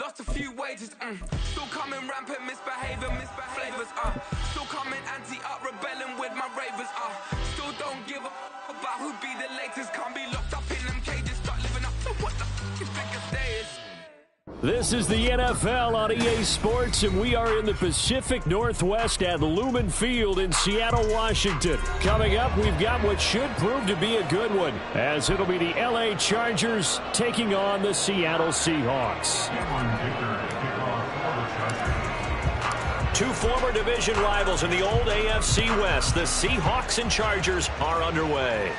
lost a few wages. Still coming rampant, misbehaving, flavors. Still coming anti-up, rebelling with my ravers. Still don't give a about who be the latest. Can't be locked up in them cages. Start living up to what the f*** is biggest day is. This is the NFL on EA Sports, and we are in the Pacific Northwest at Lumen Field in Seattle, Washington. Coming up, we've got what should prove to be a good one, as it'll be the LA Chargers taking on the Seattle Seahawks. Two former division rivals in the old AFC West, the Seahawks and Chargers, are underway.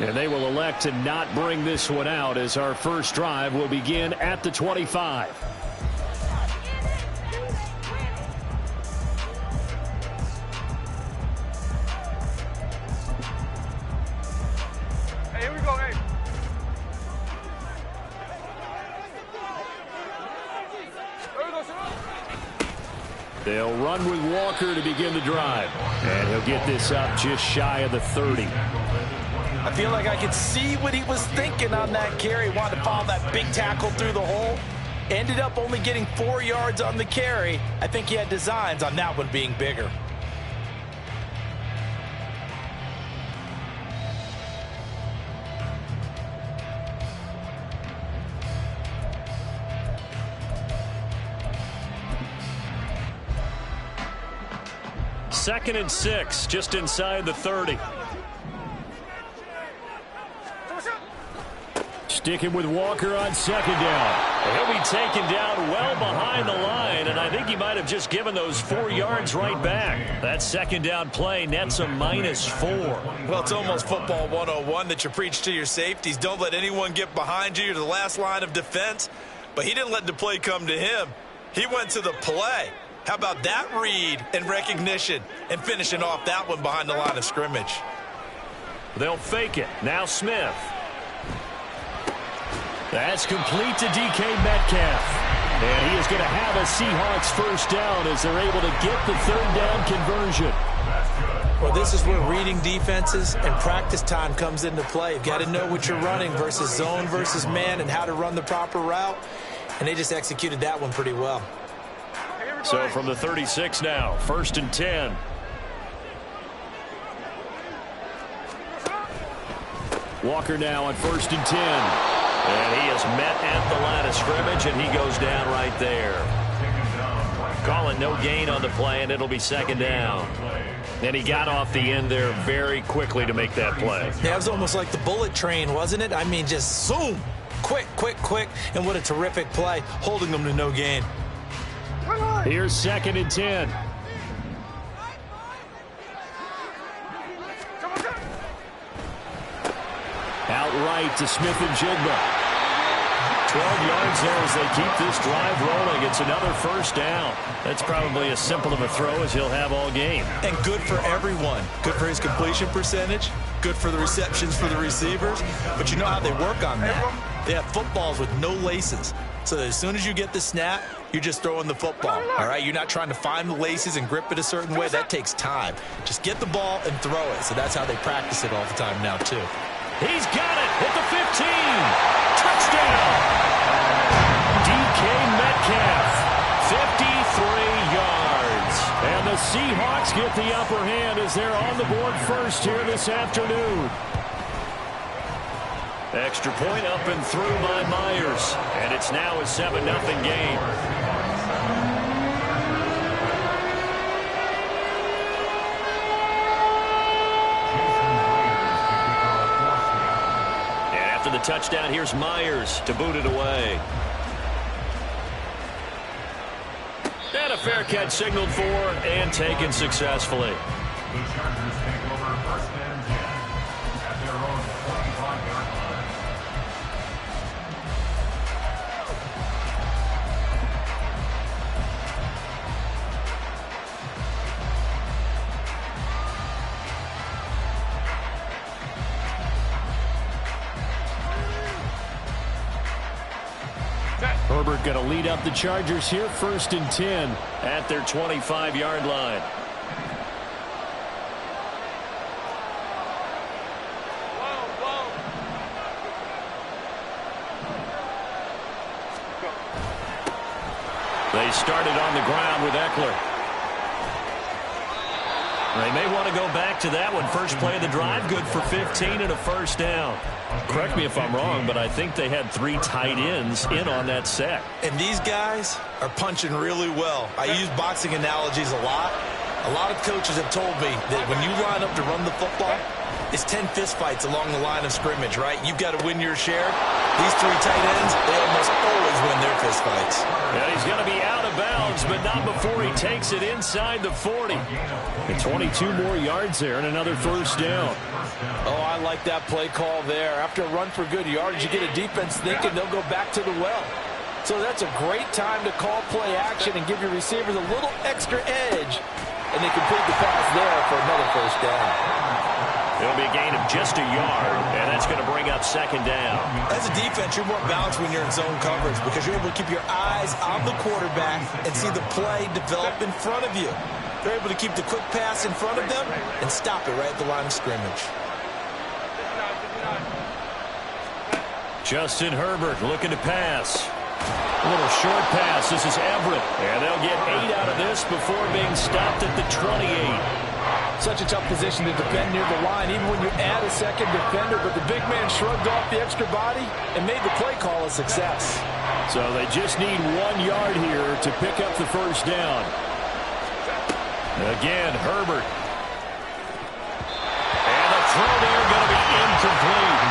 And they will elect to not bring this one out as our first drive will begin at the 25. Hey, here we go, hey. They'll run with Walker to begin the drive. And he'll get this up just shy of the 30. I feel like I could see what he was thinking on that carry. Wanted to follow that big tackle through the hole. Ended up only getting 4 yards on the carry. I think he had designs on that one being bigger. Second and 6, just inside the 30. Sticking with Walker on second down. He'll be taken down well behind the line, and I think he might have just given those 4 yards right back. That second down play nets a -4. Well, it's almost football 101 that you preach to your safeties. Don't let anyone get behind you. You're the last line of defense. But he didn't let the play come to him. He went to the play. How about that read and recognition and finishing off that one behind the line of scrimmage? They'll fake it. Now Smith. That's complete to DK Metcalf. And he is going to have a Seahawks first down as they're able to get the third down conversion. Well, this is where reading defenses and practice time comes into play. You've got to know what you're running versus zone versus man and how to run the proper route. And they just executed that one pretty well. So from the 36 now, 1st and 10. Walker now on 1st and 10. And he is met at the line of scrimmage, and he goes down right there. Calling no gain on the play, and it'll be second down. And he got off the end there very quickly to make that play. Yeah, it was almost like the bullet train, wasn't it? I mean, just zoom. Quick, quick, quick. And what a terrific play, holding them to no gain. Here's 2nd and 10. Outright to Smith and Jigba. 12 yards there as they keep this drive rolling. It's another first down. That's probably as simple of a throw as he'll have all game. And good for everyone. Good for his completion percentage. Good for the receptions for the receivers. But you know how they work on that. They have footballs with no laces. So as soon as you get the snap, you're just throwing the football. All right, you're not trying to find the laces and grip it a certain way. That takes time. Just get the ball and throw it. So that's how they practice it all the time now, too. He's got it at the 15. Touchdown. DK Metcalf, 53 yards. And the Seahawks get the upper hand as they're on the board first here this afternoon. Extra point up and through by Myers. And it's now a 7-0 game. And after the touchdown, here's Myers to boot it away. And a fair catch signaled for and taken successfully. Herbert going to lead up the Chargers here, 1st and 10 at their 25-yard line. They started on the ground with Eckler. They may want to go back to that one. First play of the drive, good for 15 and a first down. Correct me if I'm wrong, but I think they had 3 tight ends in on that set. And these guys are punching really well. I use boxing analogies a lot. A lot of coaches have told me that when you line up to run the football, it's 10 fistfights along the line of scrimmage, right? You've got to win your share. These 3 tight ends, they almost always win their fistfights. Yeah, he's going to be out of bounds, but not before he takes it inside the 40. And 22 more yards there and another first down. Oh, I like that play call there. After a run for good yardage, you get a defense thinking they'll go back to the well. So that's a great time to call play action and give your receivers a little extra edge. And they complete the pass there for another first down. It'll be a gain of just a yard, and that's going to bring up second down. As a defense, you're more balanced when you're in zone coverage because you're able to keep your eyes on the quarterback and see the play develop in front of you. They're able to keep the quick pass in front of them and stop it right at the line of scrimmage. Justin Herbert looking to pass. A little short pass. This is Everett. And they'll get 8 out of this before being stopped at the 28. Such a tough position to defend near the line, even when you add a second defender. But the big man shrugged off the extra body and made the play call a success. So they just need 1 yard here to pick up the first down. Again, Herbert. And the throw there going to be incomplete.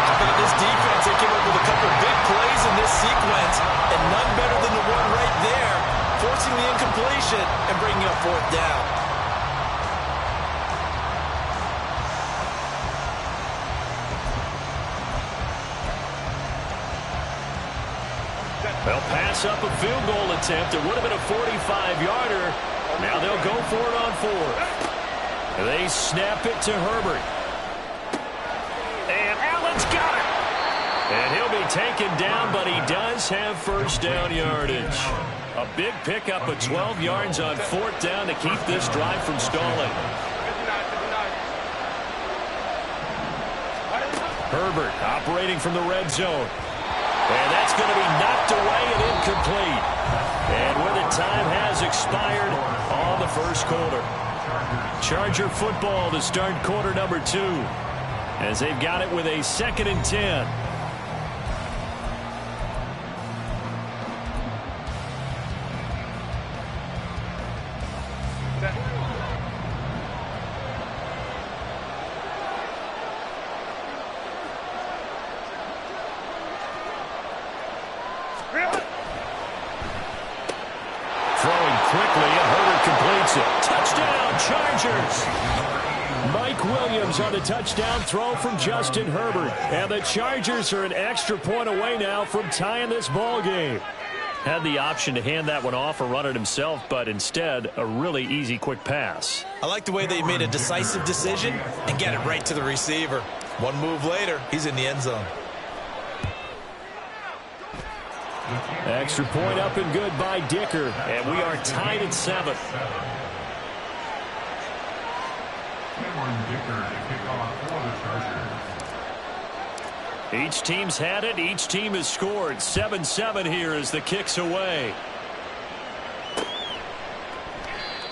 How about this defense? They came up with a couple of big plays in this sequence, and none better than the one right there, forcing the incompletion and bringing up 4th down. They'll pass up a field goal attempt. It would have been a 45-yarder. Now they'll go for it on 4th. They snap it to Herbert. And Allen's got it. And he'll be taken down, but he does have first down yardage. A big pickup of 12 yards on 4th down to keep this drive from stalling. Herbert operating from the red zone. And that's going to be knocked away and incomplete. And with it, time has expired on the first quarter. Charger football to start quarter number 2. As they've got it with a 2nd and 10. Throwing quickly, and Herbert completes it. Touchdown, Chargers! Mike Williams on the touchdown throw from Justin Herbert. And the Chargers are an extra point away now from tying this ball game. Had the option to hand that one off or run it himself, but instead, a really easy quick pass. I like the way they made a decisive decision and get it right to the receiver. One move later, he's in the end zone. Extra point up and good by Dicker. And we are tied at 7. Each team's had it. Each team has scored. 7-7 here as the kick's away.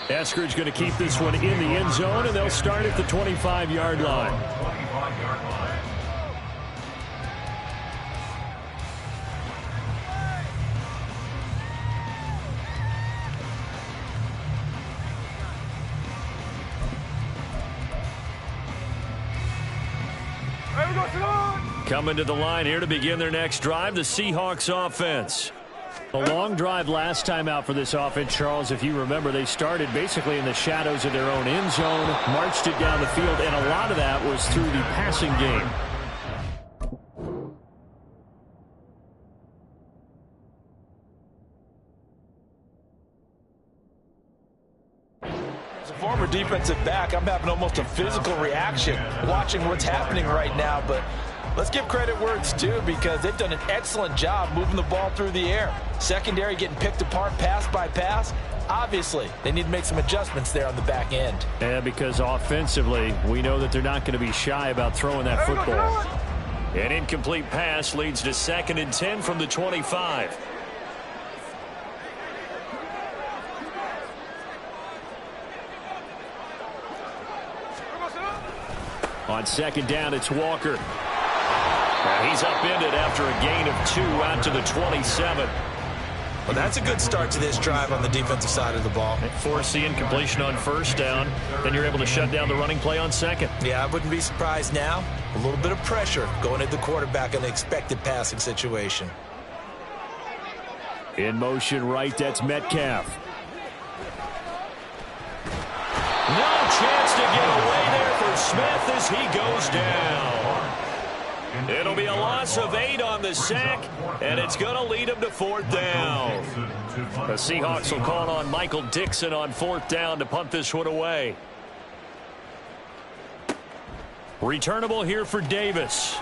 Eskridge going to keep this one in the end zone, and they'll start at the 25-yard line. Coming to the line here to begin their next drive, the Seahawks offense. A long drive last time out for this offense, Charles. If you remember, they started basically in the shadows of their own end zone, marched it down the field, and a lot of that was through the passing game. As a former defensive back, I'm having almost a physical reaction watching what's happening right now, but let's give credit where it's due because they've done an excellent job moving the ball through the air. Secondary getting picked apart pass by pass. Obviously, they need to make some adjustments there on the back end. Yeah, because offensively, we know that they're not going to be shy about throwing that football. An incomplete pass leads to 2nd and 10 from the 25. On second down, it's Walker. He's upended after a gain of 2 out to the 27. Well, that's a good start to this drive on the defensive side of the ball. Force the incompletion on first down. Then you're able to shut down the running play on second. Yeah, I wouldn't be surprised now. A little bit of pressure going at the quarterback in an expected passing situation. In motion right, that's Metcalf. No chance to get away there for Smith as he goes down. It'll be a loss of 8 on the sack, and it's going to lead him to 4th down. The Seahawks will call on Michael Dixon on 4th down to punt this one away. Returnable here for Davis.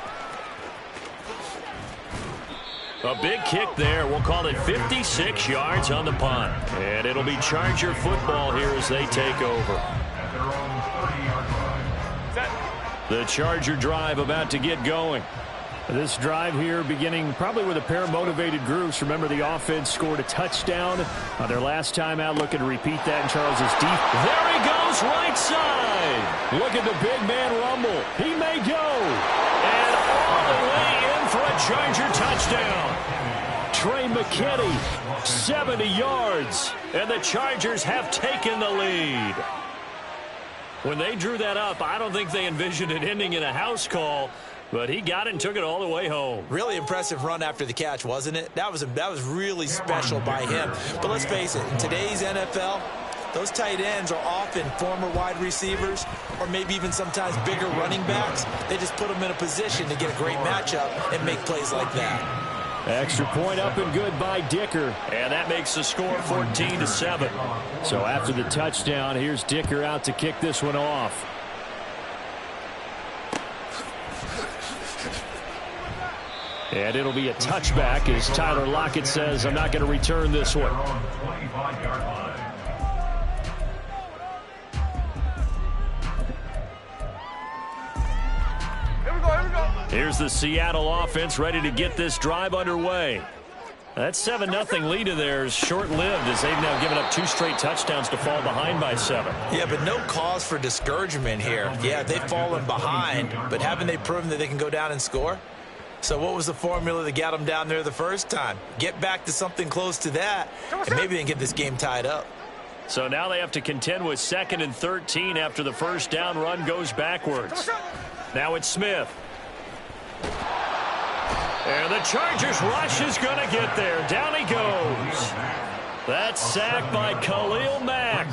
A big kick there. We'll call it 56 yards on the punt. And it'll be Charger football here as they take over. The Charger drive about to get going. This drive here beginning probably with a pair of motivated groups. Remember, the offense scored a touchdown on their last time out. Looking to repeat that in Charles's deep. There he goes, right side. Look at the big man rumble. He may go. And all the way in for a Charger touchdown. Trey McKinney, 70 yards. And the Chargers have taken the lead. When they drew that up, I don't think they envisioned it ending in a house call, but he got it and took it all the way home. Really impressive run after the catch, wasn't it? That was really special by him. But let's face it, in today's NFL, those tight ends are often former wide receivers or maybe even sometimes bigger running backs. They just put them in a position to get a great matchup and make plays like that. Extra point up and good by Dicker. And that makes the score 14-7. So after the touchdown, here's Dicker out to kick this one off. And it'll be a touchback as Tyler Lockett says, I'm not going to return this one. Here's the Seattle offense ready to get this drive underway. That 7-0 lead of theirs short-lived as they've now given up 2 straight touchdowns to fall behind by 7. Yeah, but no cause for discouragement here. Yeah, they've fallen behind, but haven't they proven that they can go down and score? So what was the formula that got them down there the first time? Get back to something close to that, and maybe they can get this game tied up. So now they have to contend with 2nd and 13 after the first down run goes backwards. Now it's Smith. And the Chargers rush is going to get there. Down he goes. That's sacked by Khalil Mack.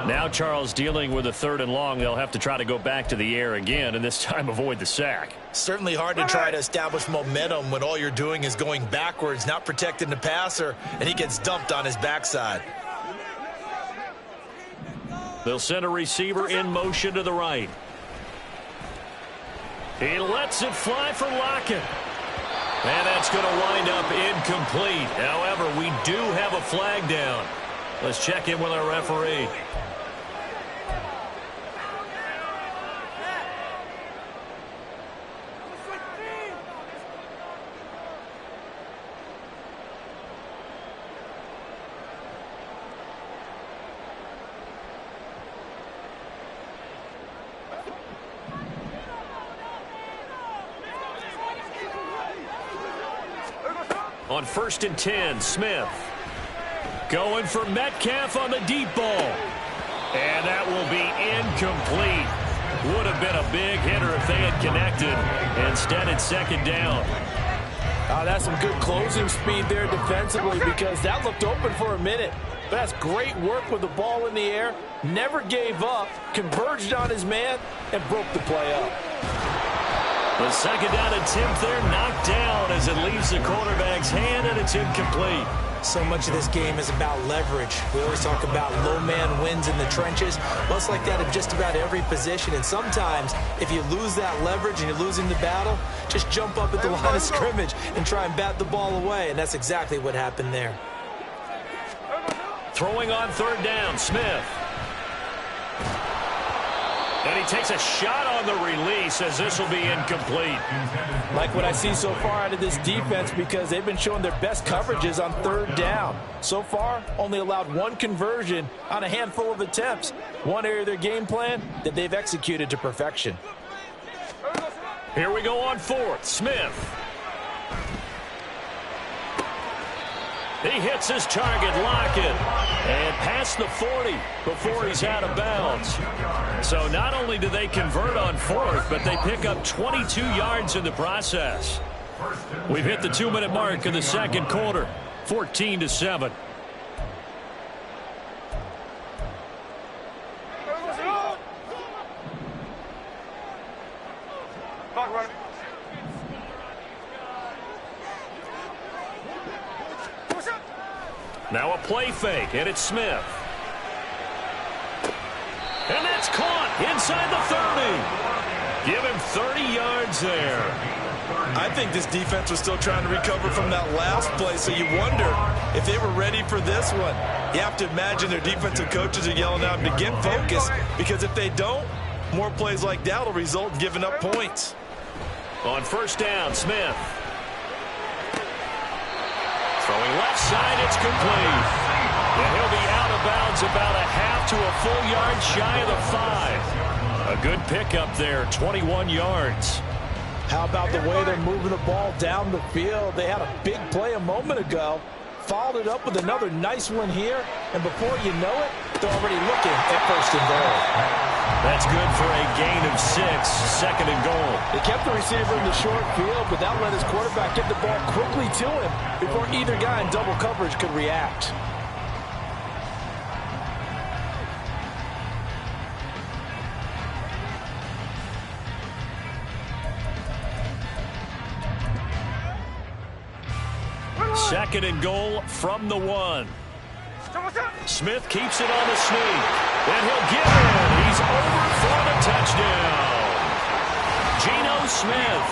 Now Charles dealing with a 3rd and long. They'll have to try to go back to the air again and this time avoid the sack. Certainly hard to try to establish momentum when all you're doing is going backwards, not protecting the passer, and he gets dumped on his backside. They'll send a receiver in motion to the right. He lets it fly for Lockett. And that's going to wind up incomplete. However, we do have a flag down. Let's check in with our referee. On 1st and 10, Smith going for Metcalf on the deep ball. And that will be incomplete. Would have been a big hitter if they had connected. Instead, it's 2nd down. That's some good closing speed there defensively because that looked open for a minute. But that's great work with the ball in the air. Never gave up, converged on his man, and broke the play up. The 2nd down attempt there knocked down as it leaves the quarterback's hand, and it's incomplete. So much of this game is about leverage. We always talk about low man wins in the trenches. Well, it's like that in just about every position. And sometimes, if you lose that leverage and you're losing the battle, just jump up at the line of scrimmage and try and bat the ball away. And that's exactly what happened there. Throwing on 3rd down, Smith. And he takes a shot on the release as this will be incomplete. Like what I see so far out of this defense because they've been showing their best coverages on 3rd down. So far, only allowed 1 conversion on a handful of attempts. One area of their game plan that they've executed to perfection. Here we go on fourth. Smith. He hits his target, Lockett, and past the 40 before he's out of bounds. So not only do they convert on fourth, but they pick up 22 yards in the process. We've hit the 2-minute mark in the second quarter, 14-7. Now a play fake, and it's Smith. And that's caught inside the 30. Give him 30 yards there. I think this defense was still trying to recover from that last play, so you wonder if they were ready for this one. You have to imagine their defensive coaches are yelling at them to get focused, because if they don't, more plays like that will result in giving up points. On first down, Smith. Throwing left side, it's complete. And he'll be out of bounds about a half to a full yard shy of the 5. A good pickup there, 21 yards. How about the way they're moving the ball down the field? They had a big play a moment ago. Followed it up with another nice one here. And before you know it, they're already looking at first and goal. That's good for a gain of 6, second and goal. They kept the receiver in the short field, but that let his quarterback get the ball quickly to him before either guy in double coverage could react. Second and goal from the 1. Smith keeps it on the sneak. And he'll get it. He's over for the touchdown. Geno Smith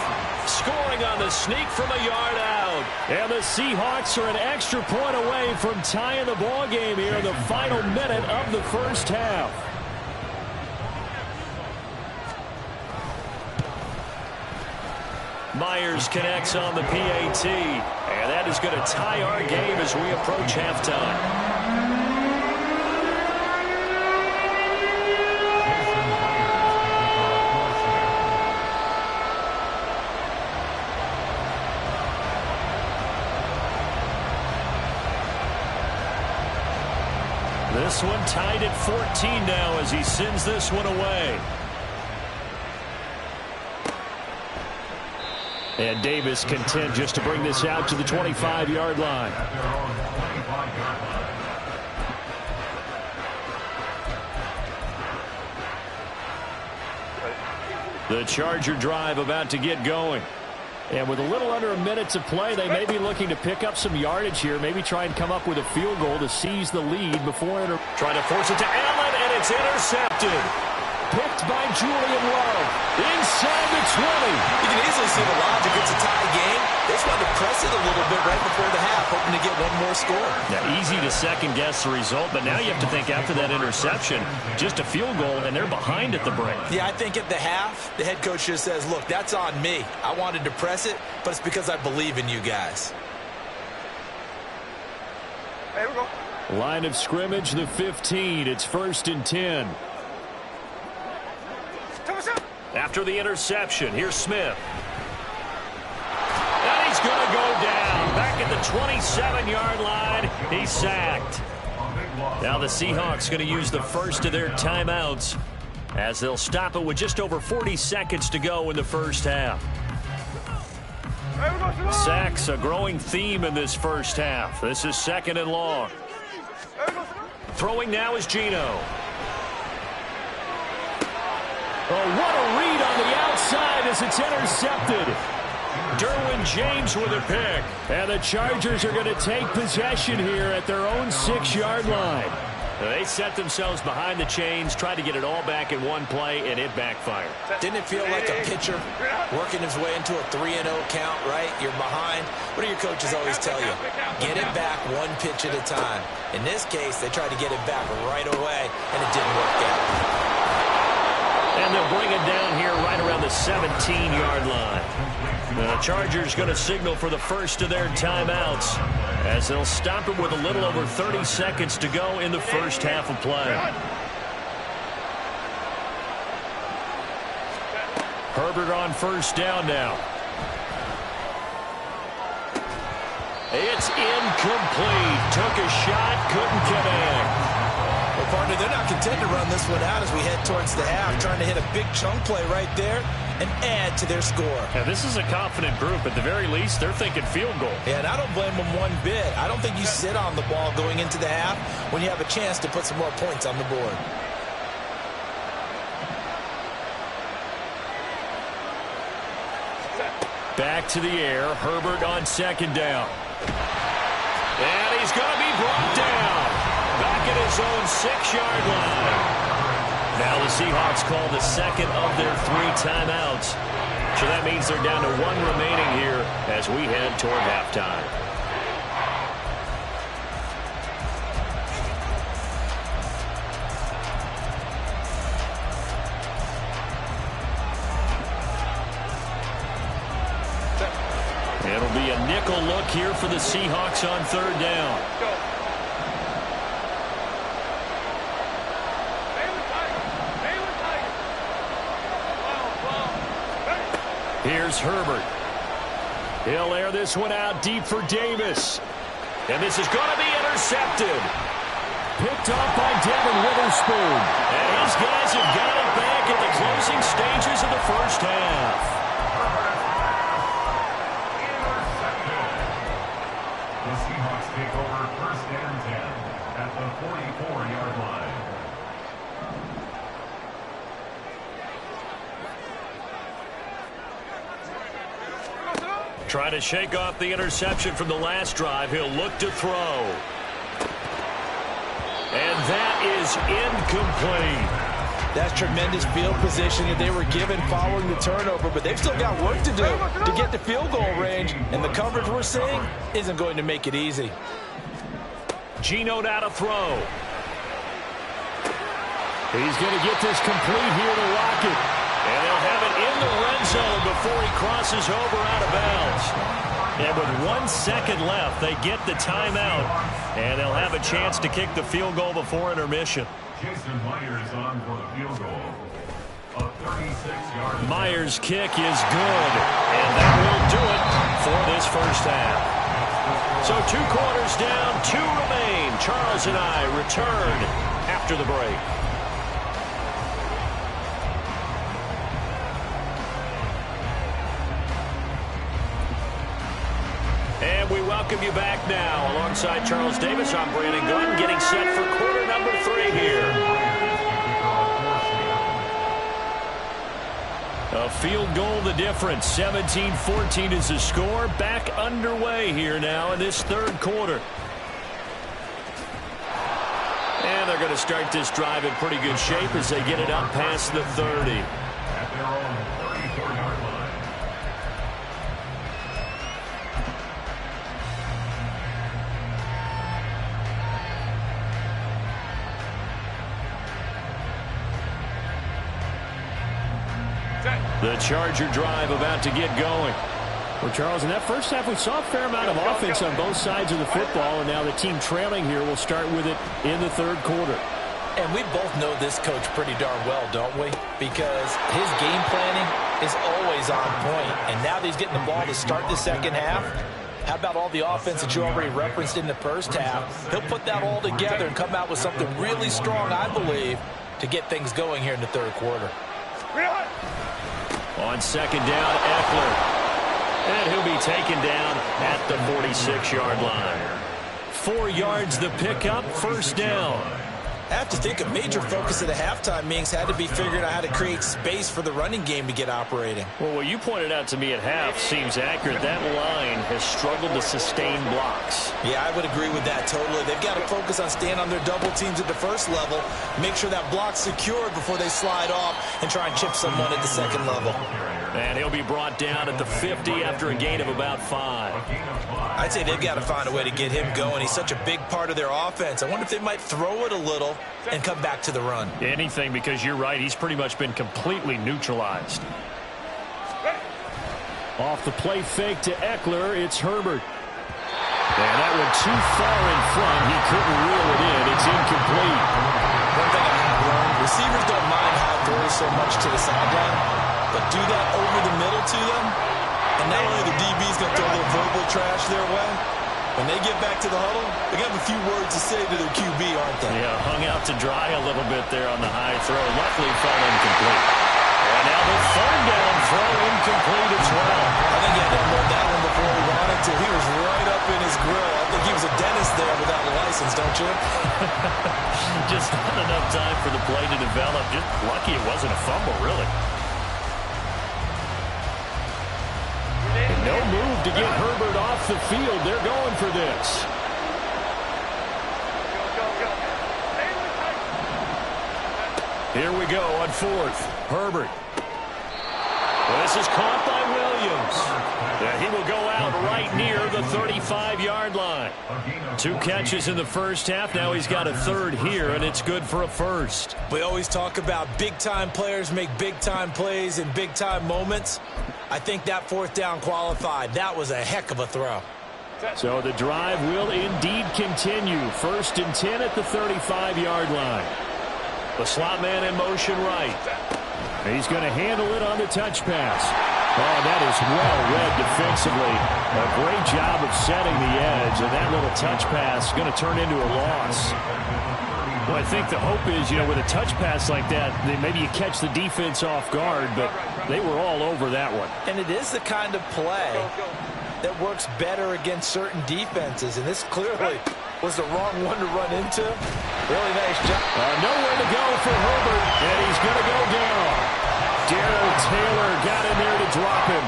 scoring on the sneak from a yard out. And the Seahawks are an extra point away from tying the ball game here in the final minute of the first half. Myers connects on the PAT, and that is going to tie our game as we approach halftime. This one tied at 14 now as he sends this one away. And Davis content just to bring this out to the 25-yard line. The Charger drive about to get going. And with a little under a minute to play, they may be looking to pick up some yardage here, maybe try and come up with a field goal to seize the lead before trying to force it to Allen, and it's intercepted. Picked by Julian Love inside the 20. You can easily see the logic. It's a tie game. They just wanted to press it a little bit right before the half, hoping to get one more score. Now, easy to second-guess the result, but now you have to think after that interception, just a field goal, and they're behind at the break. Yeah, I think at the half, the head coach just says, look, that's on me. I wanted to press it, but it's because I believe in you guys. Here we go. Line of scrimmage, the 15. It's 1st and 10. After the interception, here's Smith. And he's going to go down. Back at the 27-yard line, he's sacked. Now the Seahawks going to use the first of their timeouts as they'll stop it with just over 40 seconds to go in the first half. Sacks, a growing theme in this first half. This is 2nd and long. Throwing now is Geno. Oh, what a read on the outside as it's intercepted. Derwin James with a pick. And the Chargers are going to take possession here at their own 6-yard line. They set themselves behind the chains, tried to get it all back in one play, and it backfired. Didn't it feel like a pitcher working his way into a 3-0 count, right? You're behind. What do your coaches always tell you? Get it back one pitch at a time. In this case, they tried to get it back right away, and it didn't work out. And they'll bring it down here right around the 17-yard line. The Chargers going to signal for the first of their timeouts as they'll stop it with a little over 30 seconds to go in the first half of play. Herbert on first down now. It's incomplete. Took a shot, couldn't connect. Well, partner, they're not content to run this one out as we head towards the half, trying to hit a big chunk play right there and add to their score. Yeah, this is a confident group. At the very least, they're thinking field goal. Yeah, and I don't blame them one bit. I don't think you sit on the ball going into the half when you have a chance to put some more points on the board. Back to the air. Herbert on second down. And he's going to be brought down. Back at his own 6-yard line. Now the Seahawks call the second of their 3 timeouts. So that means they're down to 1 remaining here as we head toward halftime. It'll be a nickel look here for the Seahawks on third down. Here's Herbert. He'll air this one out deep for Davis. And this is going to be intercepted. Picked off by Devin Witherspoon. And his guys have got it back at the closing stages of the first half. The Seahawks take over first and 10 at the 44-yard line. Trying to shake off the interception from the last drive. He'll look to throw. And that is incomplete. That's tremendous field position that they were given following the turnover, but they've still got work to do to get the field goal range, and the coverage we're seeing isn't going to make it easy. Geno now to throw. He's going to get this complete here to Lockett. And they'll have it in the red zone before he crosses over out of bounds. And with 1 second left, they get the timeout. And they'll have a chance to kick the field goal before intermission. Jason Myers on for the field goal. A 36-yard. Myers' kick is good. And that will do it for this first half. So 2 quarters down, 2 remain. Charles and I return after the break. And we welcome you back now. Alongside Charles Davis, I'm Brandon Gunn, getting set for quarter number 3 here. A field goal the difference. 17-14 is the score. Back underway here now in this third quarter. And they're going to start this drive in pretty good shape as they get it up past the 30. At their own 34-yard line. The Charger drive about to get going. Well, Charles, in that first half, we saw a fair amount of offense on both sides of the football, and now the team trailing here will start with it in the third quarter. And we both know this coach pretty darn well, don't we? Because his game planning is always on point. And now that he's getting the ball to start the second half, how about all the offense that you already referenced in the first half? He'll put that all together and come out with something really strong, I believe, to get things going here in the third quarter. On second down, Eckler. And he'll be taken down at the 46-yard line. 4 yards the pickup, first down. I have to think a major focus of the halftime meetings had to be figuring out how to create space for the running game to get operating. Well, what you pointed out to me at half seems accurate. That line has struggled to sustain blocks. Yeah, I would agree with that totally. They've got to focus on staying on their double teams at the first level, make sure that block's secured before they slide off and try and chip someone at the second level. And he'll be brought down at the 50 after a gain of about 5. I'd say they've got to find a way to get him going. He's such a big part of their offense. I wonder if they might throw it a little and come back to the run. Anything, because you're right. He's pretty much been completely neutralized. Off the play fake to Eckler, it's Herbert. And that one too far in front. He couldn't reel it in. It's incomplete. One thing I have learned, receivers don't mind how it throws so much to the sideline. but do that over the middle to them, and not only the DB's going to throw a little verbal trash their way, when they get back to the huddle, they're going to have a few words to say to their QB, aren't they? Yeah, hung out to dry a little bit there on the high throw. Luckily fell incomplete. And now the third down throw incomplete as well. I think he had to unload that one before he wanted to. He was right up in his grill. I think he was a dentist there without a license, don't you? Just not enough time for the play to develop. Just lucky it wasn't a fumble, really. And no move to get Herbert off the field. They're going for this. Here we go on fourth. Herbert. Well, this is caught by Williams. Yeah, he will go out right near the 35-yard line. 2 catches in the first half. Now he's got a third here, and it's good for a first. We always talk about big-time players make big-time plays in big-time moments. I think that fourth down qualified. That was a heck of a throw. So the drive will indeed continue. 1st and 10 at the 35-yard line. The slot man in motion right. He's going to handle it on the touch pass. Oh, that is well read defensively. A great job of setting the edge, and that little touch pass is going to turn into a loss. Well, I think the hope is, with a touch pass like that, maybe you catch the defense off guard, but they were all over that one. And it is the kind of play that works better against certain defenses, and this clearly was the wrong one to run into. Really nice job. Nowhere to go for Herbert, and he's going to go down. Darrell Taylor got in there to drop him.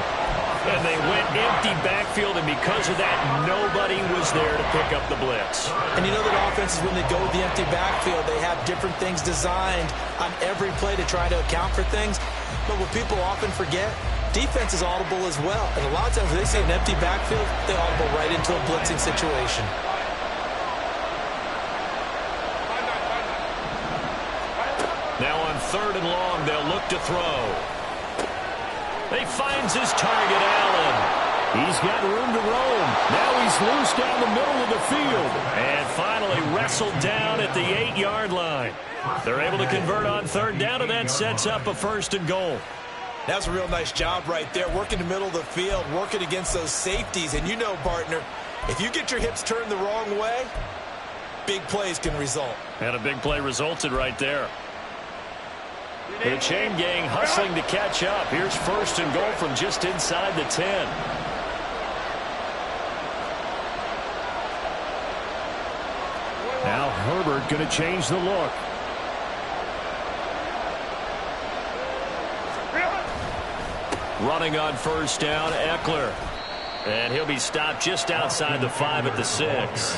And they went empty backfield, and because of that, nobody was there to pick up the blitz. And you know that offenses, when they go with the empty backfield, they have different things designed on every play to try to account for things. But what people often forget, defense is audible as well. And a lot of times when they see an empty backfield, they audible right into a blitzing situation. Now on 3rd and long, they'll look to throw. He finds his target, Allen. He's got room to roam. Now he's loose down the middle of the field. And finally wrestled down at the 8-yard line. They're able to convert on 3rd down, and that sets up a 1st and goal. That's a real nice job right there, working the middle of the field, working against those safeties. And you know, partner, if you get your hips turned the wrong way, big plays can result. And a big play resulted right there. The chain gang hustling to catch up. Here's 1st and goal from just inside the 10. Now Herbert going to change the look. Running on 1st down, Eckler. And he'll be stopped just outside the 5 at the 6.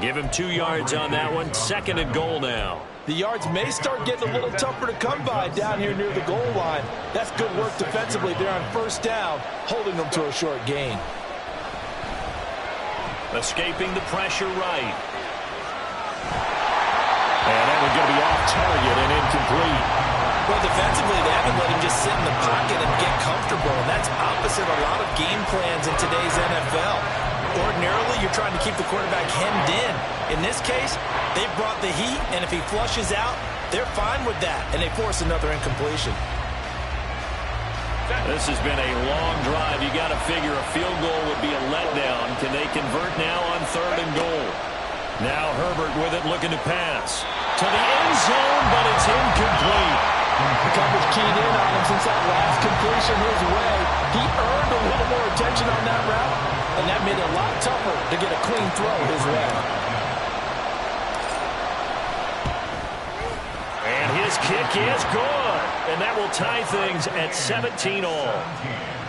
Give him 2 yards on that one. 2nd and goal now. The yards may start getting a little tougher to come by down here near the goal line. That's good work defensively there on 1st down, holding them to a short gain. Escaping the pressure right. And that one's going to be off target and incomplete. Well, defensively, they haven't let him just sit in the pocket and get comfortable, and that's opposite a lot of game plans in today's NFL. Ordinarily, you're trying to keep the quarterback hemmed in. In this case, they brought the heat, and if he flushes out, they're fine with that, and they force another incompletion. This has been a long drive. You got to figure a field goal would be a letdown. Can they convert now on 3rd and goal? Now Herbert with it, looking to pass to the end zone, but it's incomplete. The coverage keyed in on him since that last completion his way. He earned a little more attention on that route, and that made it a lot tougher to get a clean throw his way. And his kick is good. And that will tie things at 17 all.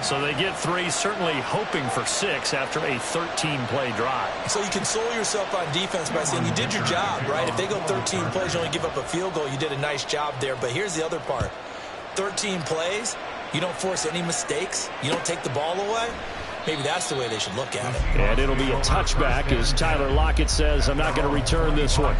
So they get 3, certainly hoping for 6 after a 13-play drive. So you console yourself on defense by saying you did your job, right? If they go 13 plays, you only give up a field goal, you did a nice job there. But here's the other part. 13 plays, you don't force any mistakes, you don't take the ball away. Maybe that's the way they should look at it. And it'll be a touchback as Tyler Lockett says, I'm not going to return this one.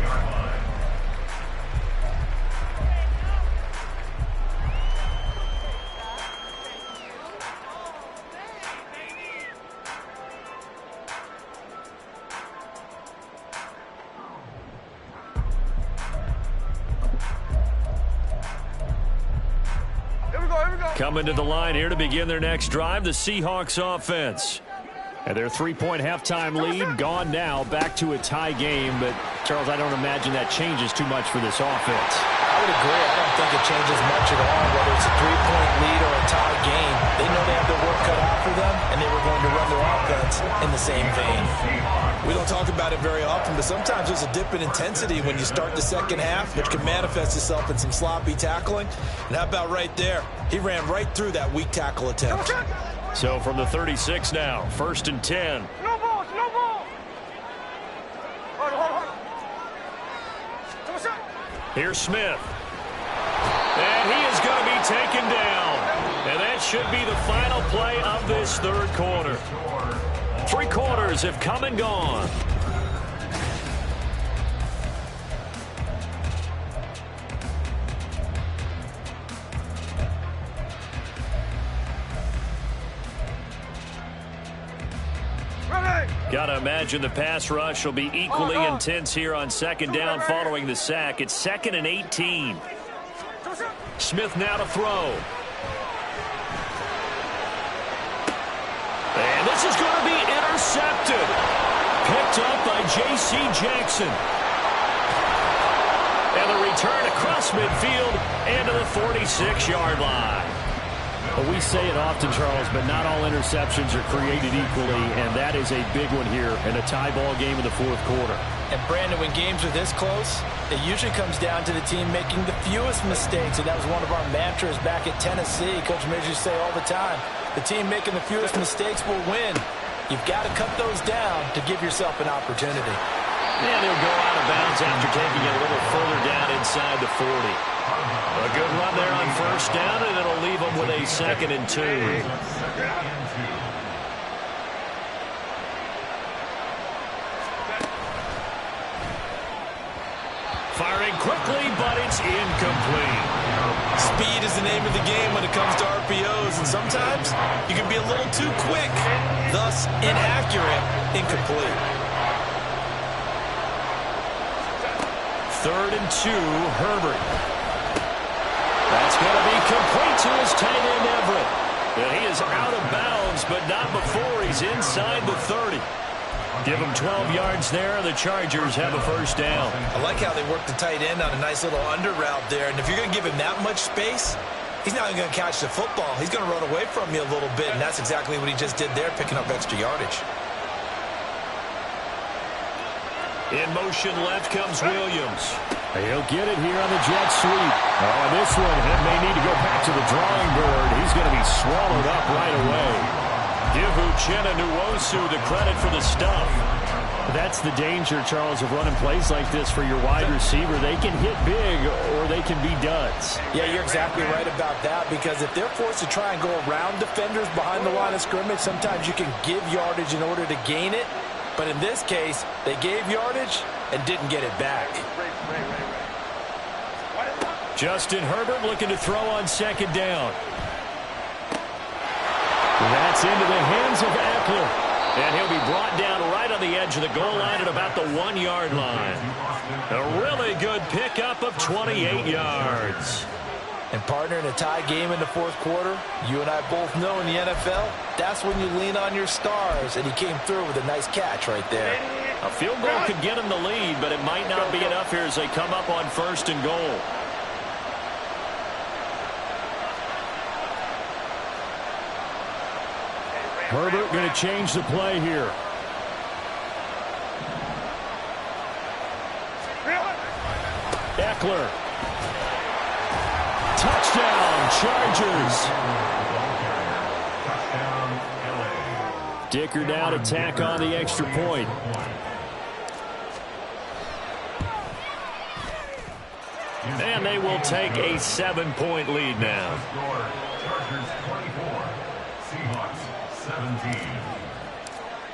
Here we go. Coming to the line here to begin their next drive, the Seahawks offense. And their 3-point halftime lead gone now, back to a tie game. But, Charles, I don't imagine that changes too much for this offense. I would agree. I don't think it changes much at all, whether it's a 3-point lead or a tie game. They know they have their work cut out for them, and they were going to run their offense in the same vein. We don't talk about it very often, but sometimes there's a dip in intensity when you start the second half, which can manifest itself in some sloppy tackling. And how about right there? He ran right through that weak tackle attempt. So from the 36 now, 1st and 10. No ball, no ball. Hold. Here's Smith. And he is going to be taken down. And that should be the final play of this third quarter. 3 quarters have come and gone. Got to imagine the pass rush will be equally intense here on second down following the sack. It's 2nd and 18. Smith now to throw. And this is going to be intercepted. Picked up by J.C. Jackson. And the return across midfield and to the 46-yard line. Well, we say it often, Charles, but not all interceptions are created equally, and that is a big one here in a tie ball game in the fourth quarter. And, Brandon, when games are this close, it usually comes down to the team making the fewest mistakes, and that was one of our mantras back at Tennessee. Coach Midge used to say all the time, the team making the fewest mistakes will win. You've got to cut those down to give yourself an opportunity. And he'll go out of bounds after taking it a little further down inside the 40. A good run there on first down, and it'll leave them with a 2nd and 2. Firing quickly, but it's incomplete. Speed is the name of the game when it comes to RPOs, and sometimes you can be a little too quick, thus inaccurate, incomplete. 3rd and 2, Herbert. That's going to be complete to his tight end, Everett. And he is out of bounds, but not before he's inside the 30. Give him 12 yards there. The Chargers have a first down. I like how they work the tight end on a nice little under route there. And if you're going to give him that much space, he's not going to catch the football. He's going to run away from you a little bit, and that's exactly what he just did there, picking up extra yardage. In motion left comes Williams. He'll get it here on the jet sweep. Oh, this one, he may need to go back to the drawing board. He's going to be swallowed up right away. Give Uchenna Nwosu the credit for the stuff. That's the danger, Charles, of running plays like this for your wide receiver. They can hit big or they can be duds. Yeah, you're exactly right about that, because if they're forced to try and go around defenders behind the line of scrimmage, sometimes you can give yardage in order to gain it. But in this case, they gave yardage and didn't get it back. Justin Herbert looking to throw on second down. That's into the hands of Eckler. And he'll be brought down right on the edge of the goal line at about the 1-yard line. A really good pickup of 28 yards. And, partner, in a tie game in the fourth quarter, you and I both know in the NFL, that's when you lean on your stars, and he came through with a nice catch right there. A field goal could get him the lead, but it might not be enough here as they come up on 1st and goal. Herbert going to change the play here. Eckler. Touchdown, Chargers. Dicker now to tack on the extra point. And they will take a 7-point lead now. Chargers 24, Seahawks 17.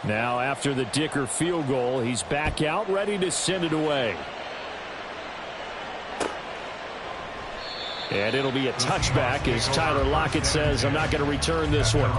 Now after the Dicker field goal, he's back out ready to send it away. And it'll be a touchback as Tyler Lockett says, I'm not going to return this one.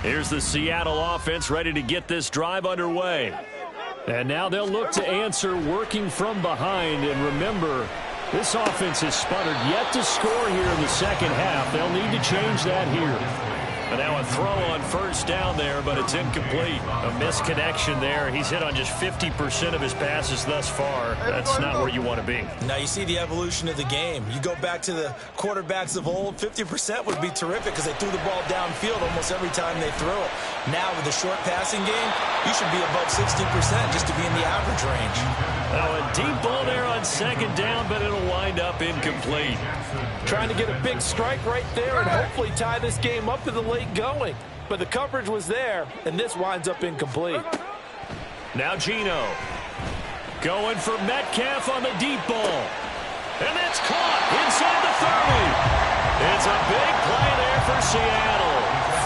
Here's the Seattle offense ready to get this drive underway. And now they'll look to answer working from behind. And remember, this offense has sputtered yet to score here in the second half. They'll need to change that here. And now a throw on first down there, but it's incomplete. A misconnection there. He's hit on just 50% of his passes thus far. That's not where you want to be. Now you see the evolution of the game. You go back to the quarterbacks of old, 50% would be terrific because they threw the ball downfield almost every time they threw it. Now with the short passing game, you should be above 60% just to be in the average range. Now a deep ball there on second down, but it'll wind up incomplete. Trying to get a big strike right there and hopefully tie this game up to the late going. But the coverage was there, and this winds up incomplete. Now Geno going for Metcalf on the deep ball. And that's caught inside the 30. It's a big play there for Seattle.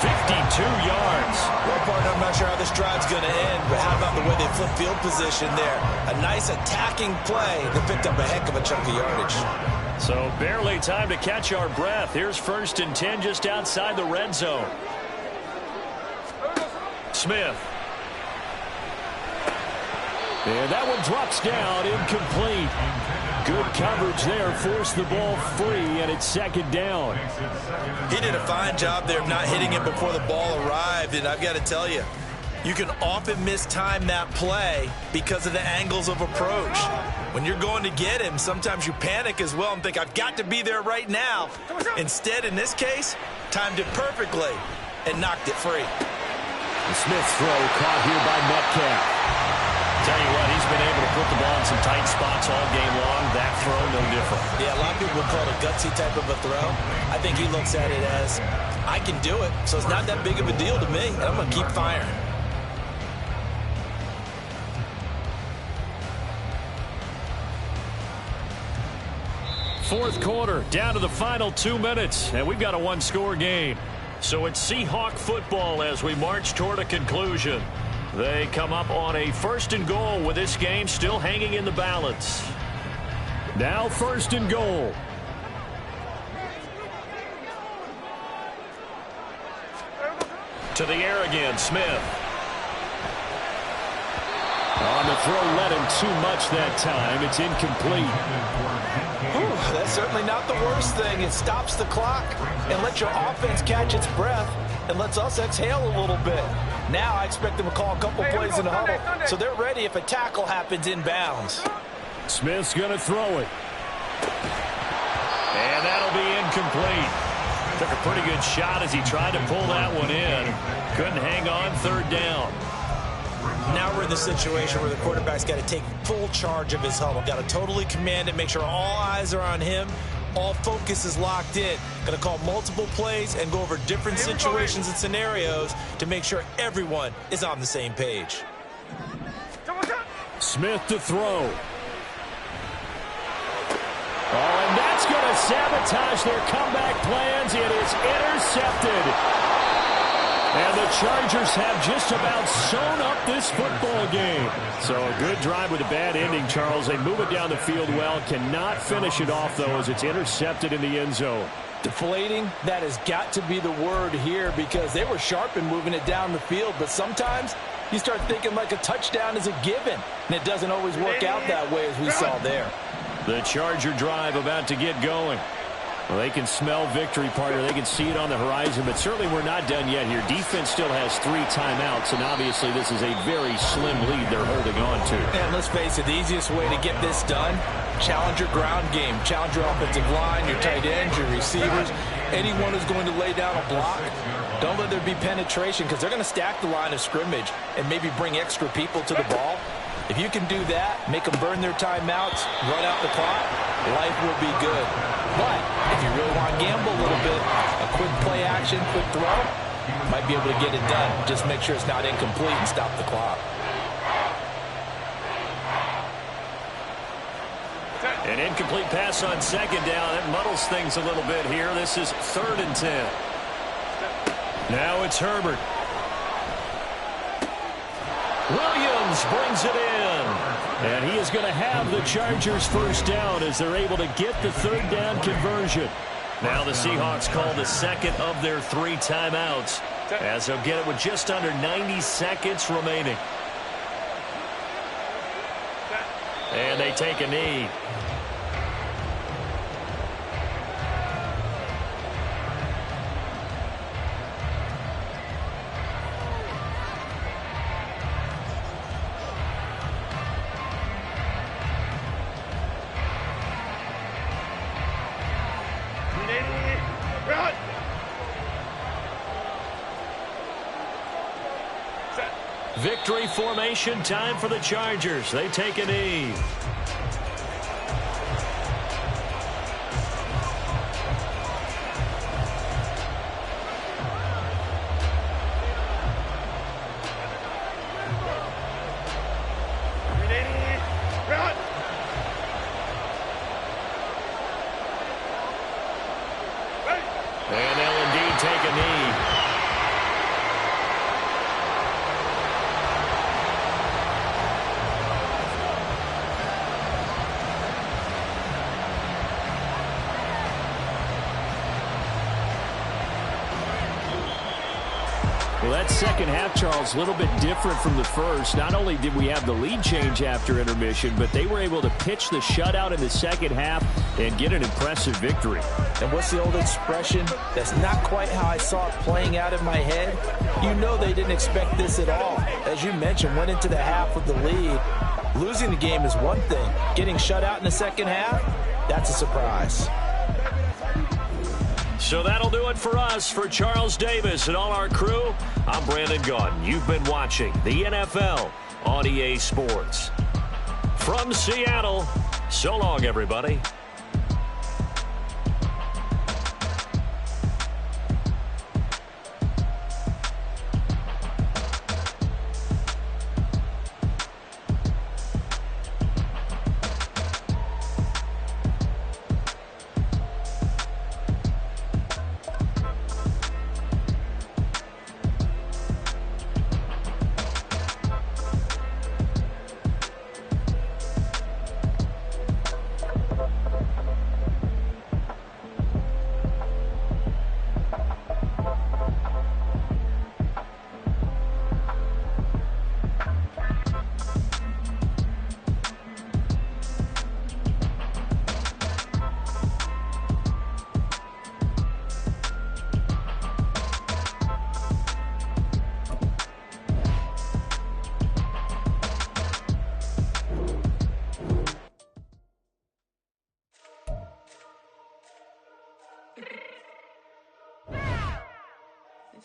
52 yards. Well, partner, I'm not sure how this drive's going to end, but how about the way they flip field position there? A nice attacking play that picked up a heck of a chunk of yardage. So barely time to catch our breath. Here's 1st and 10 just outside the red zone. Smith. And that one drops down, incomplete. Good coverage there, forced the ball free, and it's second down. He did a fine job there of not hitting it before the ball arrived, and I've got to tell you, you can often mistime that play because of the angles of approach. When you're going to get him, sometimes you panic as well and think, I've got to be there right now. Instead, in this case, timed it perfectly and knocked it free. The Smith throw caught here by Metcalf. Tell you what, he's been able to put the ball in some tight spots all game long. That throw, no different. Yeah, a lot of people would call it a gutsy type of a throw. I think he looks at it as, I can do it, so it's not that big of a deal to me, and I'm going to keep firing. Fourth quarter, down to the final 2 minutes, and we've got a one-score game. So it's Seahawk football as we march toward a conclusion. They come up on a 1st and goal with this game still hanging in the balance. Now 1st and goal. To the air again, Smith. On the throw, led him too much that time. It's incomplete. Whew, that's certainly not the worst thing. It stops the clock and lets your offense catch its breath and lets us exhale a little bit. Now I expect them to call a couple plays in the huddle, so they're ready if a tackle happens inbounds. Smith's going to throw it. And that'll be incomplete. Took a pretty good shot as he tried to pull that one in. Couldn't hang on, 3rd down. Now we're in the situation where the quarterback's got to take full charge of his huddle. Got to totally command it, make sure all eyes are on him. All focus is locked in. Going to call multiple plays and go over different situations and scenarios to make sure everyone is on the same page. Smith to throw. Oh, and that's going to sabotage their comeback plans. It is intercepted. And the Chargers have just about sewn up this football game. So a good drive with a bad ending, Charles. They move it down the field well. Cannot finish it off, though, as it's intercepted in the end zone. Deflating, that has got to be the word here because they were sharp in moving it down the field. But sometimes you start thinking like a touchdown is a given. And it doesn't always work out that way as we saw there. The Charger drive about to get going. Well, they can smell victory, partner. They can see it on the horizon, but certainly we're not done yet here. Defense still has 3 timeouts, and obviously this is a very slim lead they're holding on to. And let's face it, the easiest way to get this done, challenge your ground game. Challenge your offensive line, your tight ends, your receivers, anyone who's going to lay down a block. Don't let there be penetration because they're going to stack the line of scrimmage and maybe bring extra people to the ball. If you can do that, make them burn their timeouts, run out the clock, life will be good. But if you really want to gamble a little bit, a quick play action, quick throw, might be able to get it done. Just make sure it's not incomplete and stop the clock. An incomplete pass on second down. That muddles things a little bit here. This is 3rd and 10. Now it's Herbert. Williams brings it in. And he is going to have the Chargers first down as they're able to get the 3rd down conversion. Now the Seahawks call the second of their 3 timeouts. As they'll get it with just under 90 seconds remaining. And they take a knee. Victory formation time for the Chargers. They take a knee. And they'll indeed take a knee. Well, that second half, Charles, a little bit different from the first. Not only did we have the lead change after intermission, but they were able to pitch the shutout in the second half and get an impressive victory. And what's the old expression? That's not quite how I saw it playing out in my head. You know they didn't expect this at all. As you mentioned, went into the half with the lead. Losing the game is one thing. Getting shut out in the second half, that's a surprise. So that'll do it for us. For Charles Davis and all our crew, I'm Brandon Gaudin. You've been watching the NFL on EA Sports. From Seattle, so long, everybody.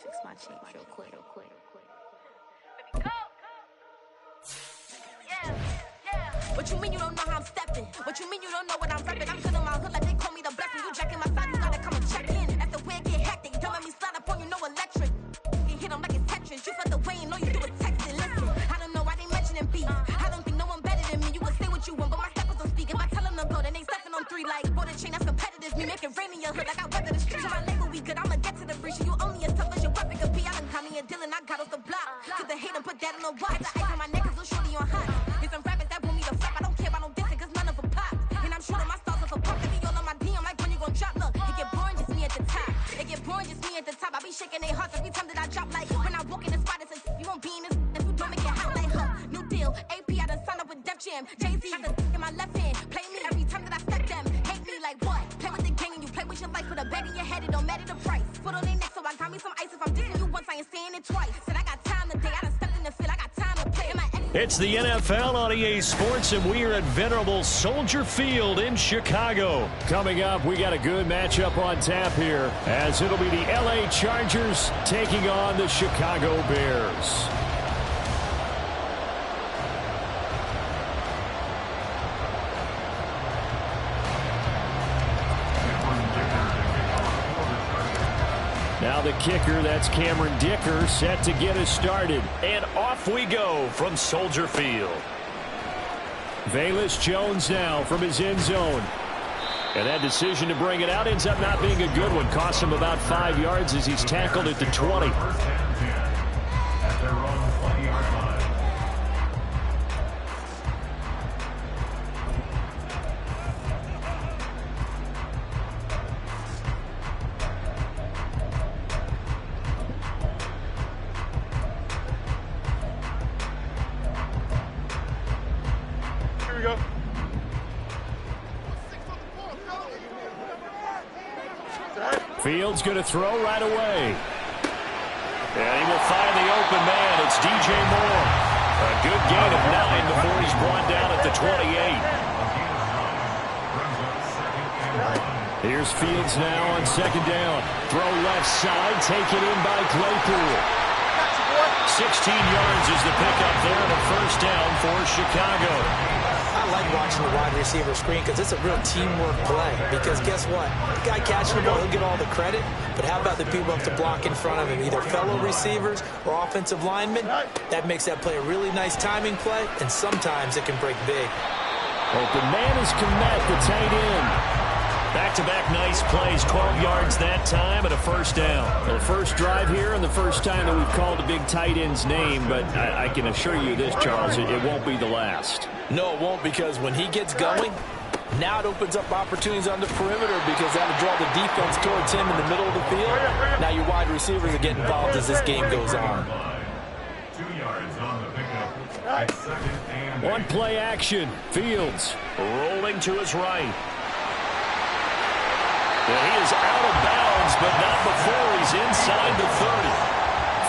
Fix my change real quick. What you mean you don't know how I'm stepping? What you mean you don't know what I'm repping? I'm feeling my hood like they call me the blessing. You jacking my side, you gotta come and check in. That's the way it get hectic. Don't let me slide up on you, no electric. You hit them like it's Tetris. You felt the way and all you do is texting. Listen, I don't know why they mentioning beef. I don't think no one better than me. You would say what you want, but my steppers don't speak. If I tell them to go, then they stepping on 3 like border chain. That's competitive. Me making rain in your hood like I weather the streets. My label we good. I'ma get to the breach. You only as tough as your weapon could be. I done caught me a Dylan. I got off the block. Cause the hate and put that on the watch. The ice on my neck is little shorty on hot. There's some rappers that want me to flap. I don't care about no dissing cause none of them pop. And I'm shooting my stars off a pop. They be all on my DM like when you gon' drop. Look, it get boring just me at the top. It get boring just me at the top. I be shaking their hearts every time that I drop. Like when I walk in the spot, it says you won't be in this. If you don't make it hot like her. New deal. AP, I done signed up with Def Jam. Jay-Z has a in my left hand. Play me every time that I step them. Hate me like what? Play with the gang and you play with your life. Put a bet in your head, it don't matter the price. Put on their neck, so I got me some ice. If I'm dissing you once, I ain't saying it twice. Said I got time today. I done stepped in the field. I got time to play. It's the NFL on EA Sports, and we are at venerable Soldier Field in Chicago. Coming up, we got a good matchup on tap here, as it'll be the LA Chargers taking on the Chicago Bears. Now the kicker, that's Cameron Dicker, set to get us started. And off we go from Soldier Field. Velus Jones now from his end zone. And that decision to bring it out ends up not being a good one. Cost him about 5 yards as he's tackled at the 20. At their own 20-yard line. we go. Fields going to throw right away. And he will find the open man. It's DJ Moore. A good gain of 9 before he's brought down at the 28. Here's Fields now on second down. Throw left side, taken in by Claypool. 16 yards is the pickup there and a first down for Chicago. I like watching the wide receiver screen because it's a real teamwork play. Because guess what? The guy catching the ball, he'll get all the credit. But how about the people up to block in front of him, either fellow receivers or offensive linemen? That makes that play a really nice timing play, and sometimes it can break big. Open man is Komet, the tight end. Back-to-back nice plays, 12 yards that time and a first down. Well, the first drive here and the first time that we've called a big tight end's name, but I can assure you this, Charles, it won't be the last. No, it won't, because when he gets going, now it opens up opportunities on the perimeter because that'll draw the defense towards him in the middle of the field. Now your wide receivers are getting involved as this game goes on. 2 yards on the pickup. Second and One play action. Fields rolling to his right. And he is out of bounds, but not before he's inside the 30.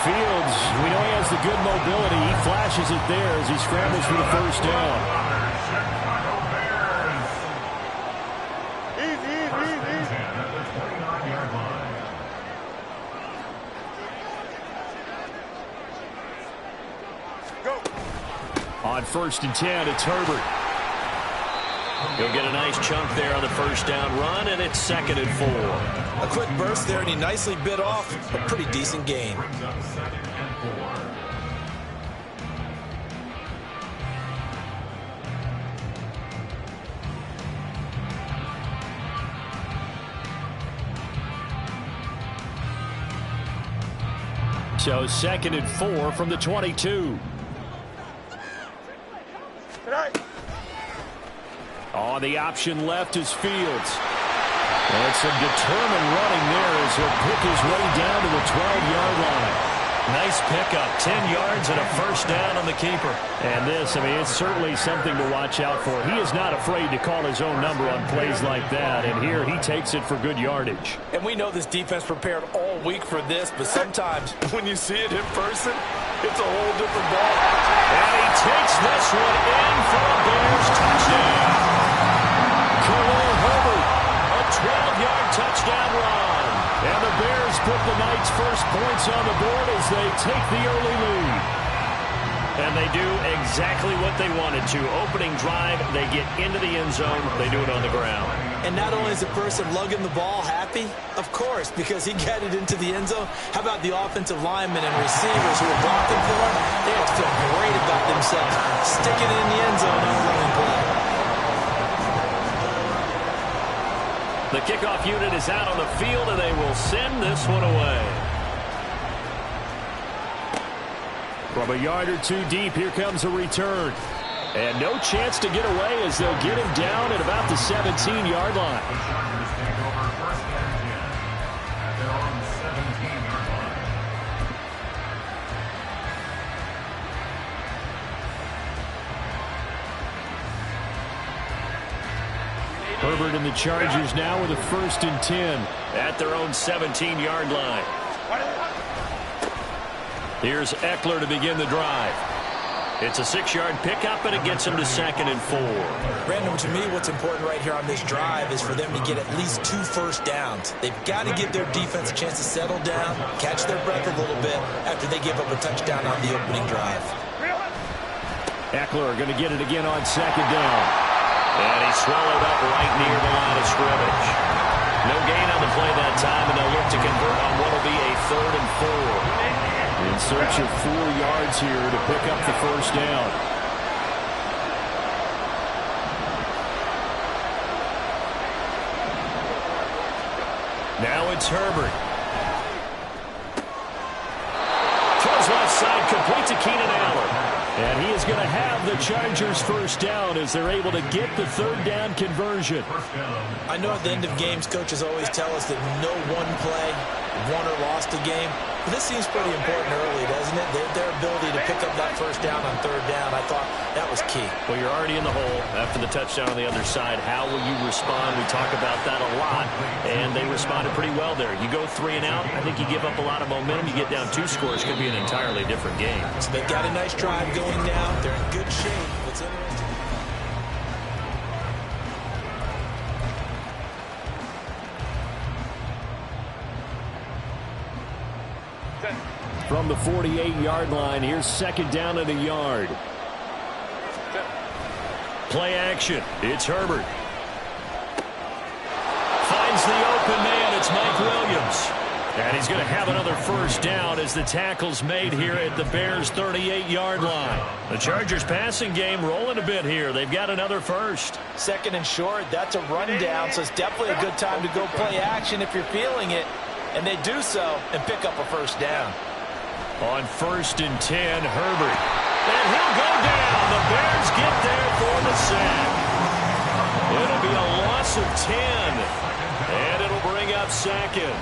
Fields, we know he has the good mobility. He flashes it there as he scrambles for the first down. On first and 10, it's Herbert. He'll get a nice chunk there on the first down run, and it's second and 4. A quick burst there, and he nicely bit off a pretty decent gain. So second and 4 from the 22. On the option left is Fields. And some determined running there as he'll pick his way down to the 12-yard line. Nice pickup, 10 yards and a first down on the keeper. And this, I mean, it's certainly something to watch out for. He is not afraid to call his own number on plays like that, and here he takes it for good yardage. And we know this defense prepared all week for this, but sometimes when you see it in person, it's a whole different ball. And he takes this one in for a Bears touchdown. Khalil Herbert, a 12-yard touchdown run. And the Bears put the Knights' first points on the board as they take the early lead. And they do exactly what they wanted to. Opening drive, they get into the end zone. They do it on the ground. And not only is the person lugging the ball happy, of course, because he got it into the end zone. How about the offensive linemen and receivers who are blocking for him? They have to feel great about themselves. Sticking it in the end zone on a running play. The kickoff unit is out on the field, and they will send this one away. From a yard or two deep, here comes a return. And no chance to get away as they'll get him down at about the 17-yard line. Herbert and the Chargers now with a first and 10 at their own 17-yard line. Here's Eckler to begin the drive. It's a 6-yard pickup, and it gets him to second and 4. Brandon, to me, what's important right here on this drive is for them to get at least 2 first downs. They've got to give their defense a chance to settle down, catch their breath a little bit after they give up a touchdown on the opening drive. Eckler going to get it again on second down. And he swallowed up right near the line of scrimmage. No gain on the play that time, and they'll look to convert on what will be a 3rd and 4. In search of 4 yards here to pick up the first down. Now it's Herbert. Throws left side, complete to Keenan Allen. And he is going to have the Chargers first down as they're able to get the 3rd down conversion. I know at the end of games, coaches always tell us that no one play won or lost a game. But this seems pretty important early, doesn't it? Their ability to pick up that first down on third down, I thought that was key. Well, you're already in the hole after the touchdown on the other side. How will you respond? We talk about that a lot, and they responded pretty well there. You go 3 and out, I think you give up a lot of momentum. You get down 2 scores, could be an entirely different game. So they've got a nice drive going now. They're in good shape. What's interesting? From the 48-yard line, here's second down and a yard. Play action. It's Herbert. Finds the open man. It's Mike Williams. And he's going to have another first down as the tackle's made here at the Bears' 38-yard line. The Chargers' passing game rolling a bit here. They've got another first. Second and short, that's a rundown, so it's definitely a good time to go play action if you're feeling it. And they do so and pick up a first down. On 1st and 10, Herbert. And he'll go down. The Bears get there for the sack. It'll be a loss of 10. And it'll bring up second.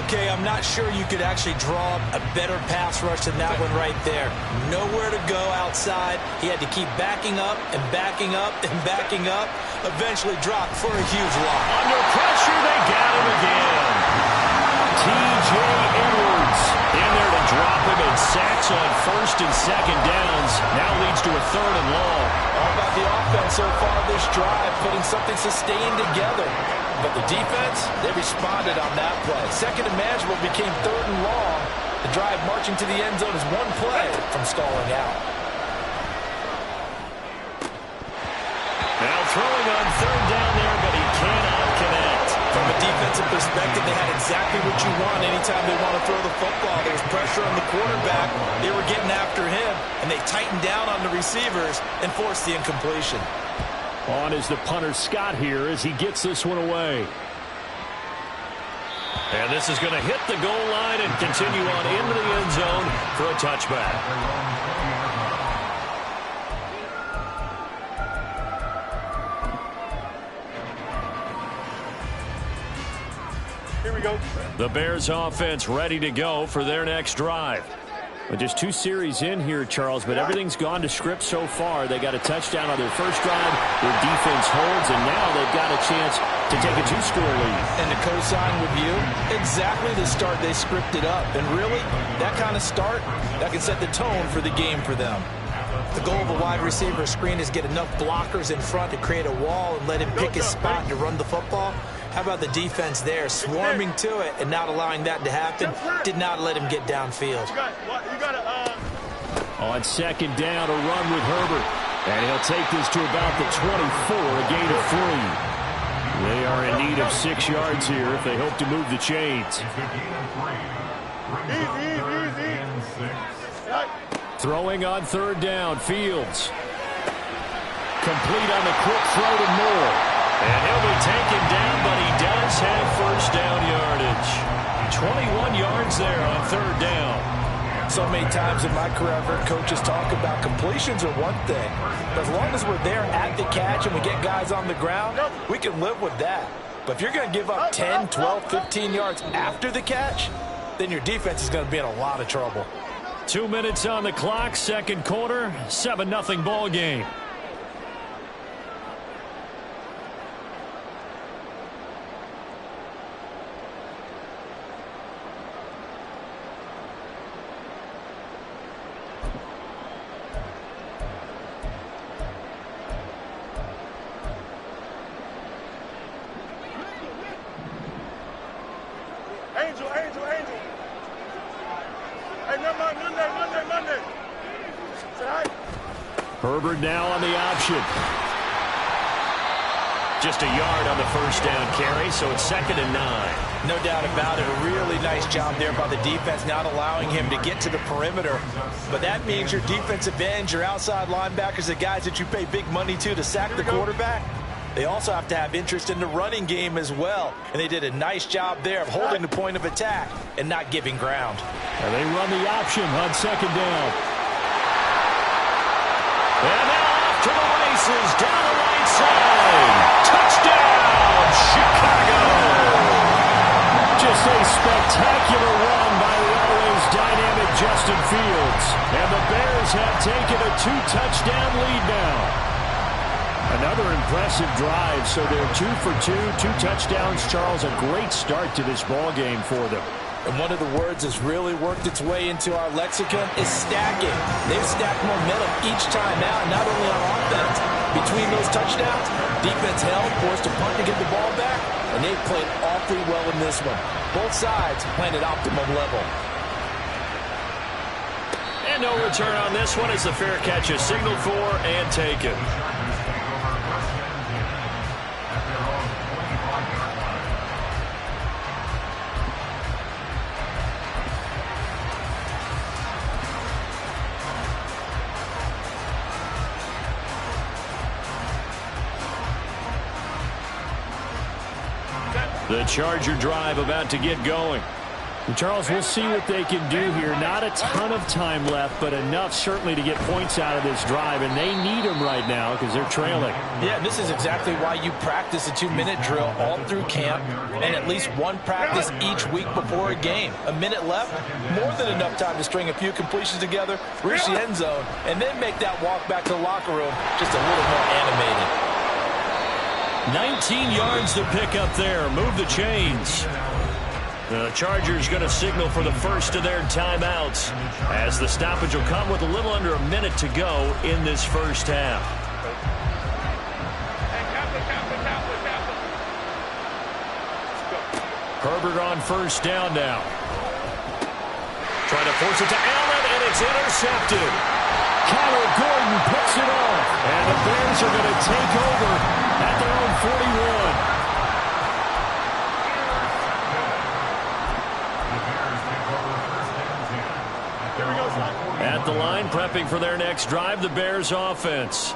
Okay, I'm not sure you could actually draw a better pass rush than that one right there. Nowhere to go outside. He had to keep backing up and backing up and backing up. Eventually dropped for a huge loss. Under pressure, they got him again. T.J. Edwards in there to drop him, and sacks on 1st and 2nd downs. Now leads to a 3rd and long. All about the offense so far this drive, putting something sustained together. But the defense, they responded on that play. Second and manageable became 3rd and long. The drive marching to the end zone is one play from stalling out. Now throwing on 3rd down there, but he cannot connect. From a defensive perspective, they had exactly what you want anytime they want to throw the football. There was pressure on the quarterback. They were getting after him, and they tightened down on the receivers and forced the incompletion. On is the punter Scott here as he gets this one away. And this is going to hit the goal line and continue on into the end zone for a touchback. Here we go. The Bears offense ready to go for their next drive. Well, just 2 series in here, Charles, but everything's gone to script so far. They got a touchdown on their first drive. Their defense holds, and now they've got a chance to take a 2-score lead. And to co-sign with you, exactly the start they scripted up. And really, that kind of start, that can set the tone for the game for them. The goal of a wide receiver screen is get enough blockers in front to create a wall and let him pick his spot to run the football. How about the defense there, swarming to it and not allowing that to happen? Did not let him get downfield. On 2nd down, a run with Herbert. And he'll take this to about the 24, a gain of 3. They are in need of 6 yards here if they hope to move the chains. Throwing on 3rd down, Fields. Complete on the quick throw to Moore. And he'll be taken down, but he does have first down yardage. 21 yards there on 3rd down. So many times in my career, I've heard coaches talk about completions are one thing. But as long as we're there at the catch and we get guys on the ground, we can live with that. But if you're going to give up 10, 12, 15 yards after the catch, then your defense is going to be in a lot of trouble. 2 minutes on the clock, 2nd quarter, 7-0 ball game. Herbert now on the option. Just a yard on the first down carry, so it's 2nd and 9. No doubt about it. A really nice job there by the defense, not allowing him to get to the perimeter. But that means your defensive ends, your outside linebackers, the guys that you pay big money to sack the quarterback, they also have to have interest in the running game as well. And they did a nice job there of holding the point of attack and not giving ground. And they run the option on 2nd down. And now off to the races, down the right side. Touchdown, Chicago! Just a spectacular run by the LA Justin Fields. And the Bears have taken a 2-touchdown lead now. Another impressive drive, so they're 2 for 2, 2 touchdowns. Charles, a great start to this ball game for them. And one of the words that's really worked its way into our lexicon is stacking. They've stacked momentum each time out, not only on offense. Between those touchdowns, defense held, forced a punt to get the ball back, and they played awfully well in this one. Both sides playing at optimum level. And no return on this one as the fair catch is signaled for and taken. The Charger drive about to get going. And Charles, we'll see what they can do here. Not a ton of time left, but enough certainly to get points out of this drive, and they need them right now because they're trailing. Yeah, this is exactly why you practice a 2-minute drill all through camp and at least one practice each week before a game. A minute left, more than enough time to string a few completions together, reach the end zone, and then make that walk back to the locker room just a little more animated. 19 yards to pick up there. Move the chains. The Chargers going to signal for the first of their timeouts as the stoppage will come with a little under a minute to go in this first half. Herbert on first down now. Trying to force it to Allen, and it's intercepted. Kyler Gordon picks it off, and the Bears are going to take over at their own 41. At the line, prepping for their next drive, the Bears offense.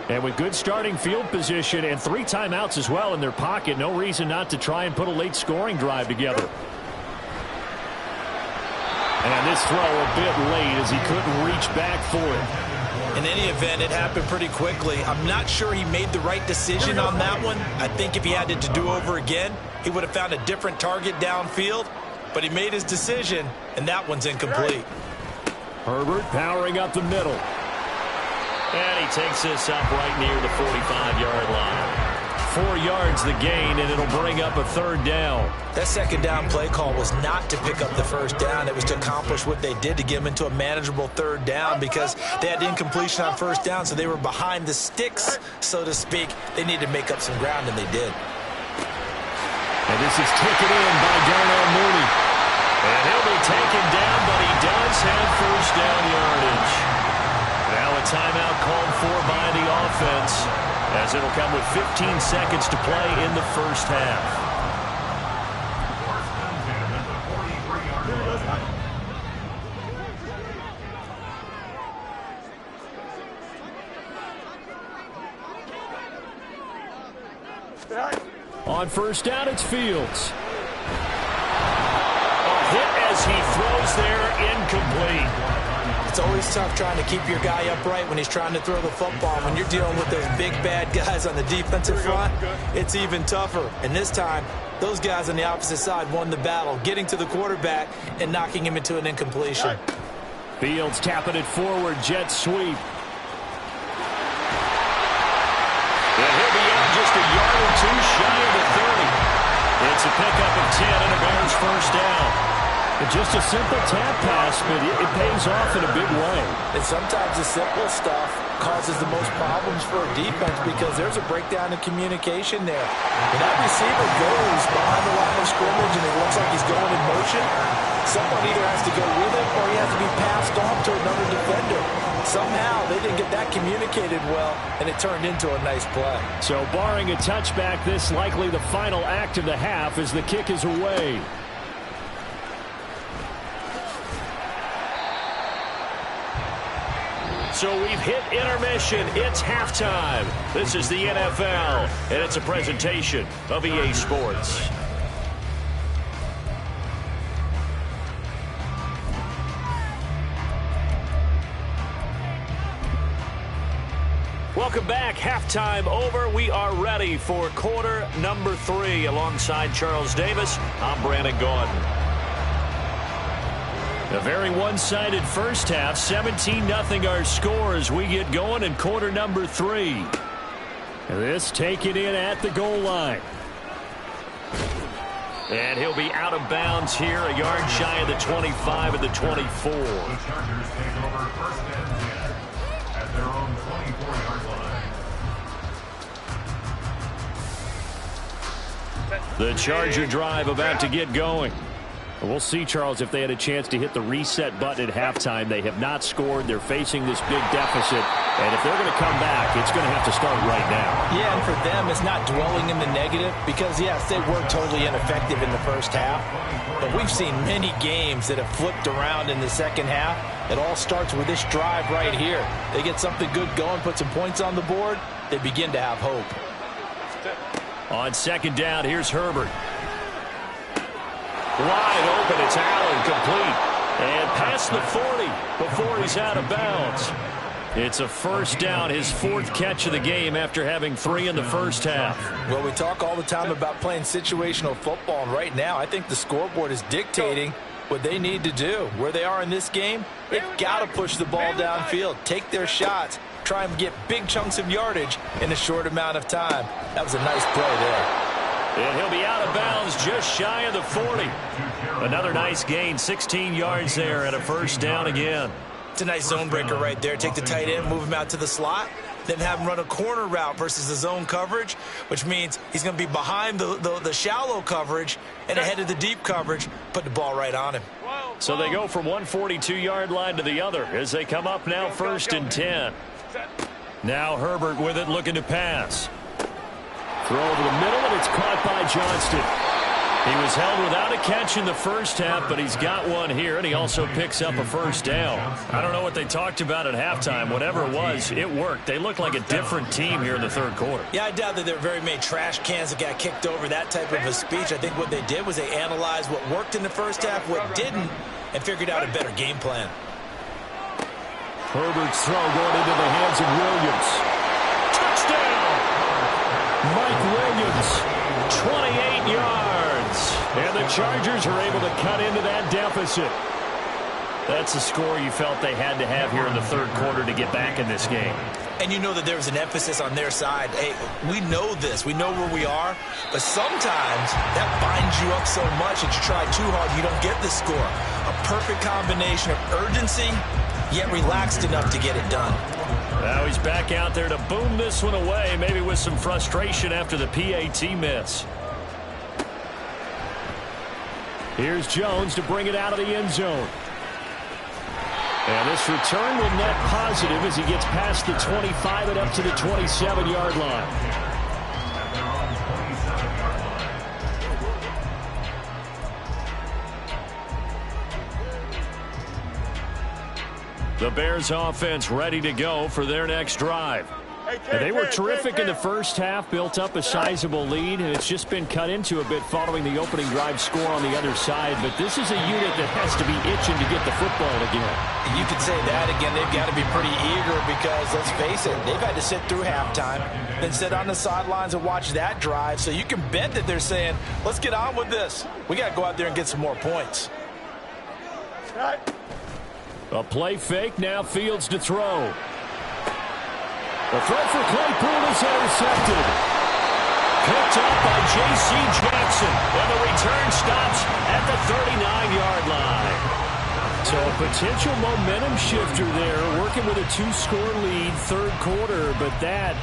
And with good starting field position and 3 timeouts as well in their pocket, no reason not to try and put a late scoring drive together. And this throw a bit late as he couldn't reach back for it. In any event, it happened pretty quickly. I'm not sure he made the right decision on that one. I think if he had it to do over again, he would have found a different target downfield. But he made his decision, and that one's incomplete. Herbert powering up the middle. And he takes this up right near the 45-yard line. 4 yards the gain, and it'll bring up a third down. That second down play call was not to pick up the first down. It was to accomplish what they did to get them into a manageable third down because they had incompletion on first down, so they were behind the sticks, so to speak. They needed to make up some ground, and they did. And this is taken in by Darnell Mooney. And he'll be taken down, but he does have first down yardage. Now a timeout called for by the offense, as it'll come with 15 seconds to play in the first half. On first down, it's Fields. A hit as he throws there, incomplete. It's always tough trying to keep your guy upright when he's trying to throw the football. When you're dealing with those big, bad guys on the defensive front, it's even tougher. And this time, those guys on the opposite side won the battle, getting to the quarterback and knocking him into an incompletion. Fields tapping it forward, jet sweep. And he'll be out just a yard or two shy of the 30. It's a pickup of 10 and a Bears first down. Just a simple tap pass, but it pays off in a big way. And sometimes the simple stuff causes the most problems for a defense because there's a breakdown in communication there. When that receiver goes behind the line of scrimmage and it looks like he's going in motion, someone either has to go with him or he has to be passed off to another defender. Somehow they didn't get that communicated well, and it turned into a nice play. So barring a touchback, this likely the final act of the half as the kick is away. So we've hit intermission. It's halftime. This is the NFL, and it's a presentation of EA Sports. Welcome back. Halftime over. We are ready for quarter number 3. Alongside Charles Davis, I'm Brandon Gaudin. A very one-sided first half. 17-0 our score as we get going in quarter number 3. This taken in at the goal line. And he'll be out of bounds here, a yard shy of the 25 and the 24. The Chargers take over first and 10 at their own 24-yard line. The Charger drive about to get going. We'll see, Charles, if they had a chance to hit the reset button at halftime. They have not scored. They're facing this big deficit. And if they're going to come back, it's going to have to start right now. Yeah, and for them, it's not dwelling in the negative because, yes, they were totally ineffective in the first half. But we've seen many games that have flipped around in the second half. It all starts with this drive right here. They get something good going, put some points on the board, they begin to have hope. On second down, here's Herbert. Wide open, it's Allen, complete. And past the 40 before he's out of bounds. It's a first down, his 4th catch of the game after having 3 in the first half. Well, we talk all the time about playing situational football, and right now I think the scoreboard is dictating what they need to do. Where they are in this game, they've got to push the ball downfield, take their shots, try and get big chunks of yardage in a short amount of time. That was a nice play there. And he'll be out of bounds just shy of the 40. Another nice gain, 16 yards there and a first down again. It's a nice zone breaker right there. Take the tight end, move him out to the slot, then have him run a corner route versus the zone coverage, which means he's going to be behind the shallow coverage and ahead of the deep coverage, put the ball right on him. So they go from one 42-yard line to the other as they come up now first and 10. Now Herbert with it, looking to pass. Throw over the middle, and it's caught by Johnston. He was held without a catch in the first half, but he's got one here, and he also picks up a first down. I don't know what they talked about at halftime. Whatever it was, it worked. They look like a different team here in the third quarter. Yeah, I doubt that there were very many trash cans that got kicked over, that type of a speech. I think what they did was they analyzed what worked in the first half, what didn't, and figured out a better game plan. Herbert's throw going into the hands of Williams. Touchdown! Mike Williams, 28 yards. And the Chargers are able to cut into that deficit. That's a score you felt they had to have here in the third quarter to get back in this game. And you know that there was an emphasis on their side. Hey, we know this. We know where we are. But sometimes that binds you up so much that you try too hard, you don't get the score. A perfect combination of urgency, yet relaxed enough to get it done. Now he's back out there to boom this one away, maybe with some frustration after the PAT miss. Here's Jones to bring it out of the end zone. And this return will net positive as he gets past the 25 and up to the 27-yard line. The Bears offense ready to go for their next drive. And they were terrific in the first half, built up a sizable lead, and it's just been cut into a bit following the opening drive score on the other side. But this is a unit that has to be itching to get the football again. You could say that again. They've got to be pretty eager because, let's face it, they've had to sit through halftime, then sit on the sidelines and watch that drive. So you can bet that they're saying, let's get on with this. We got to go out there and get some more points. A play fake, now Fields to throw. The throw for Claypool is intercepted. Picked up by J.C. Jackson. And the return stops at the 39-yard line. So a potential momentum shifter there, working with a 2-score lead, third quarter, but that,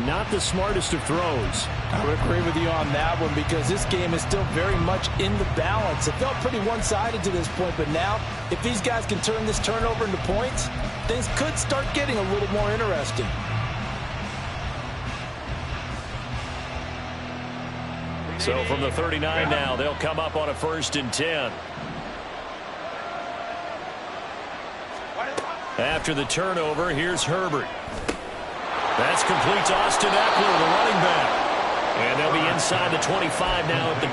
not the smartest of throws. I would agree with you on that one because this game is still very much in the balance. It felt pretty one-sided to this point, but now, if these guys can turn this turnover into points, things could start getting a little more interesting. So from the 39 now, they'll come up on a 1st and 10. After the turnover, here's Herbert. That's complete to Austin Eckler, the running back. And they'll be inside the 25 now at the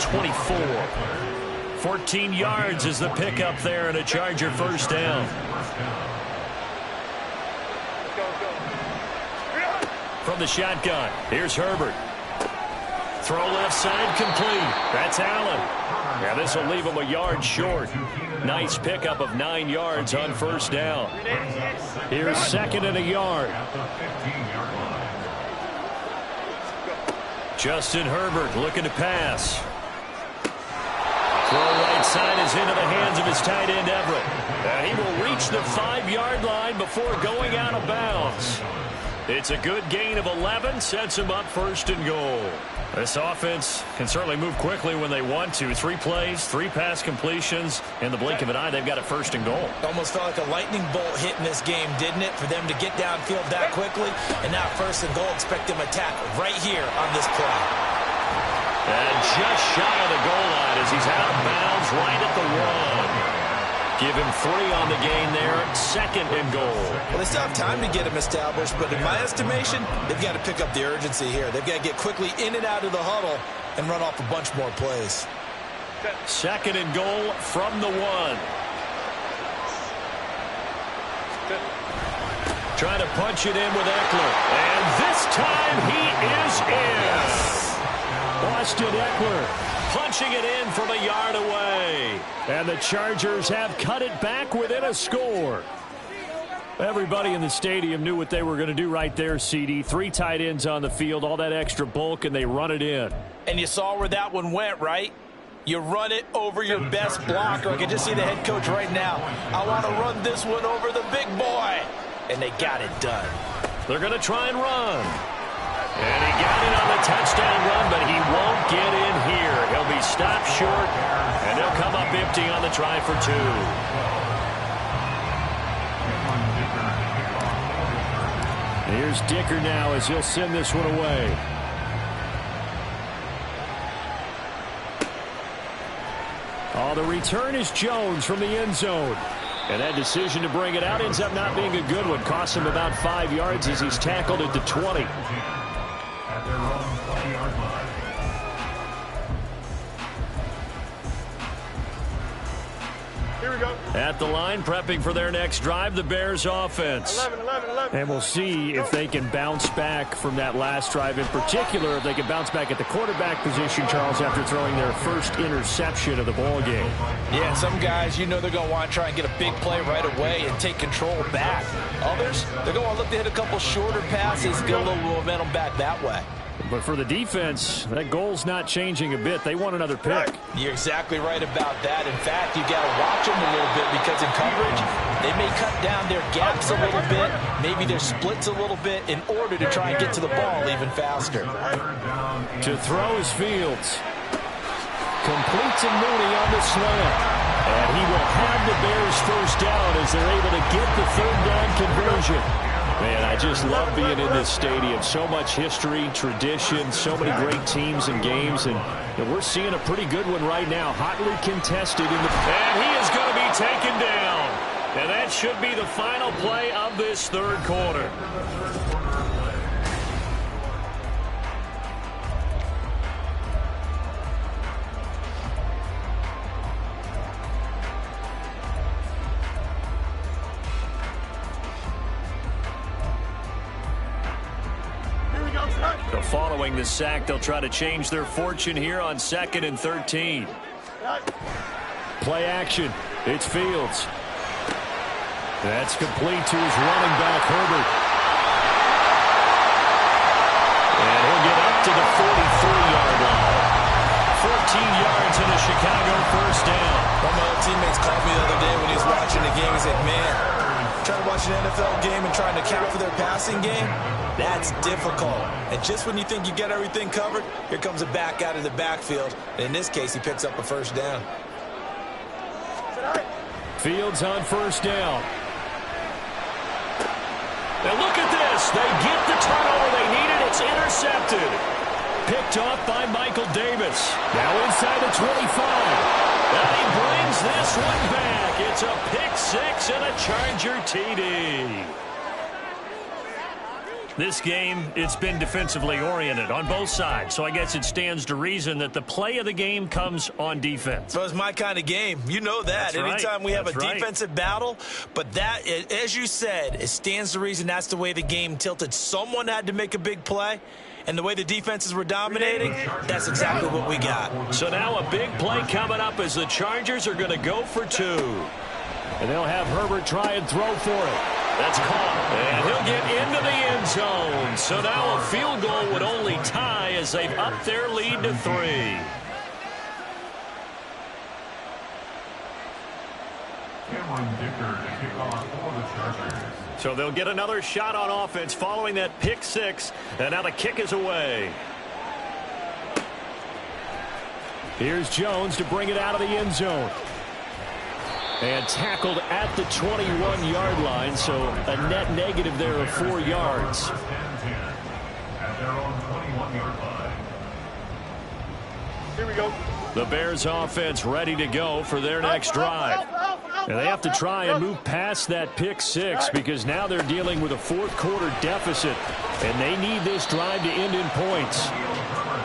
24. 14 yards is the pickup there and a Charger first down. From the shotgun, here's Herbert. throw left side complete. That's Allen. Yeah, this will leave him a yard short. Nice pickup of 9 yards on first down. Here's second and a yard. Justin Herbert looking to pass. Throw right side is into the hands of his tight end Everett. And he will reach the 5-yard line before going out of bounds. It's a good gain of 11, sets him up first and goal. This offense can certainly move quickly when they want to. 3 plays, 3 pass completions. In the blink of an eye, they've got a first and goal. Almost felt like a lightning bolt hit in this game, didn't it? For them to get downfield that quickly. And now first and goal, expect them to tackle right here on this play. And just shy of the goal line as he's out of bounds right at the 1. Give him 3 on the gain there. Second and goal. Well, they still have time to get him established, but in my estimation, they've got to pick up the urgency here. They've got to get quickly in and out of the huddle and run off a bunch more plays. Second and goal from the 1. Trying to punch it in with Eckler. And this time he is in. Austin Eckler punching it in from a yard away. And the Chargers have cut it back within a score. Everybody in the stadium knew what they were going to do right there, CD. 3 tight ends on the field, all that extra bulk, and they run it in. And you saw where that one went, right? You run it over your best blocker. I can just see the head coach right now. I want to run this one over the big boy. And they got it done. They're going to try and run. And he got it on the touchdown run, but he won't get in here. He'll be stopped short, and they'll come up empty on the try for 2. Here's Dicker now as he'll send this one away. Oh, the return is Jones from the end zone. And that decision to bring it out ends up not being a good one. Costs him about 5 yards as he's tackled at the 20. At their own 20-yard line. Here we go. At the line, prepping for their next drive, the Bears offense. 11. And we'll see if they can bounce back from that last drive. In particular, if they can bounce back at the quarterback position, Charles, after throwing their first interception of the ball game. Yeah, some guys, you know they're going to want to try and get a big play right away and take control back. Others, they're going to want to look to hit a couple shorter passes, get a little momentum back that way. But for the defense, that goal's not changing a bit. They want another pick. You're exactly right about that. In fact, you got to watch them a little bit because in coverage, they may cut down their gaps a little bit, maybe their splits a little bit in order to try and get to the ball even faster. To throw is Fields. Completes a Mooney on the slant. And he will have the Bears first down as they're able to get the 3rd down conversion. Man, I just love being in this stadium. So much history, tradition, so many great teams and games. And we're seeing a pretty good one right now. Hotly contested. And he is going to be taken down. And that should be the final play of this 3rd quarter. So following the sack, they'll try to change their fortune here on 2nd and 13. Play action. It's Fields. That's complete to his running back, Herbert. And he'll get up to the 43-yard line. 14 yards and a Chicago first down. One of my old teammates called me the other day when he was watching the game. He said, man, trying to watch an NFL game and trying to account for their passing game, that's difficult. And just when you think you get everything covered, here comes a back out of the backfield. And in this case, he picks up a first down. Fields on first down. And look at this. They get the turnover they needed. It's intercepted. Picked off by Michael Davis. Now inside the 25. And he brings this one back. It's a pick-6 and a Charger TD. This game, it's been defensively oriented on both sides, so I guess it stands to reason that the play of the game comes on defense. So it's my kind of game. You know that. Anytime we have a defensive battle, but that, as you said, it stands to reason that's the way the game tilted. Someone had to make a big play, And the way the defenses were dominating, that's exactly what we got. So now a big play coming up as the Chargers are going to go for 2. And they'll have Herbert try and throw for it. That's caught. And he'll get into the end zone. So now a field goal would only tie as they've upped their lead to 3. So they'll get another shot on offense following that pick 6. And now the kick is away. Here's Jones to bring it out of the end zone. And tackled at the 21-yard line, so a net negative there of 4 yards. Here we go. The Bears offense ready to go for their next drive. And they have to try and move past that pick 6 because now they're dealing with a fourth-quarter deficit, and they need this drive to end in points.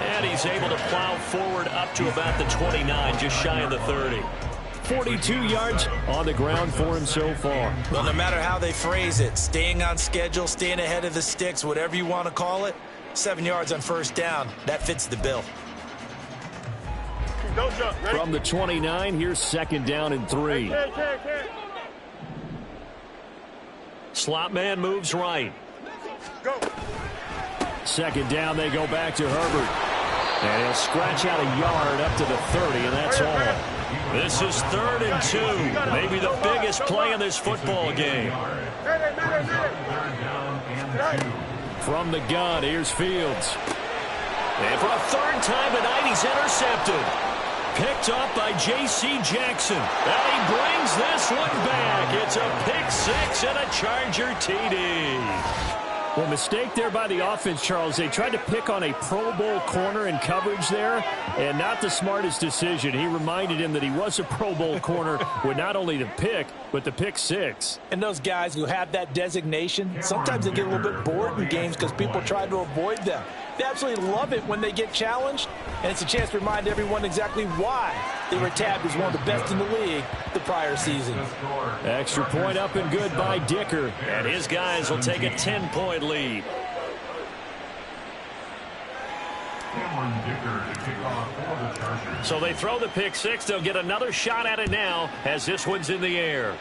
And he's able to plow forward up to about the 29, just shy of the 30. 42 yards on the ground for him so far. Well, no matter how they phrase it, staying on schedule, staying ahead of the sticks, whatever you want to call it, 7 yards on first down, that fits the bill. Don't jump. Ready? From the 29, here's 2nd down and 3. Slot man moves right. Go. 2nd down, they go back to Herbert. And he'll scratch out a yard up to the 30, and that's all. This is 3rd and 2. Maybe the biggest play in this football game. From the gun, here's Fields. And for a 3rd time tonight, he's intercepted. Picked up by J.C. Jackson. And he brings this one back. It's a pick 6 and a Charger TD. Well, mistake there by the offense, Charles. They tried to pick on a Pro Bowl corner in coverage there, and not the smartest decision. He reminded him that he was a Pro Bowl corner with not only the pick, but the pick 6. And those guys who have that designation, sometimes they get a little bit bored in games because people try to avoid them. They absolutely love it when they get challenged, and it's a chance to remind everyone exactly why they were tabbed as one of the best in the league the prior season. Extra point up and good by Dicker, and his guys will take a 10-point lead. So they throw the pick 6. They'll get another shot at it now as this one's in the air.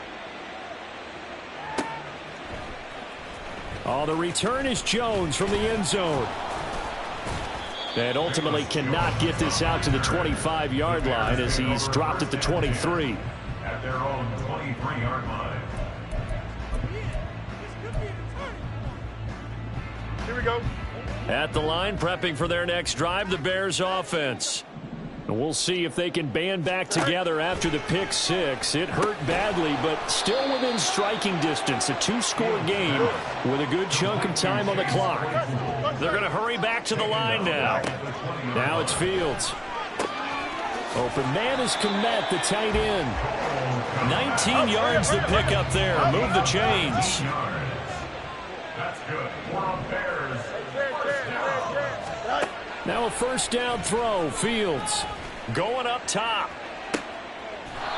Oh, the return is Jones from the end zone. And ultimately cannot get this out to the 25-yard line as he's dropped at the 23. At their own 23-yard line. Here we go. At the line, prepping for their next drive, the Bears offense. And we'll see if they can band back together after the pick 6. It hurt badly, but still within striking distance. A 2-score game with a good chunk of time on the clock. They're going to hurry back to the line now. Now it's Fields. Open man is Kmet, the tight end. 19 yards to pick up there. Move the chains. That's good. 4 on Bears. Now a first down throw. Fields going up top.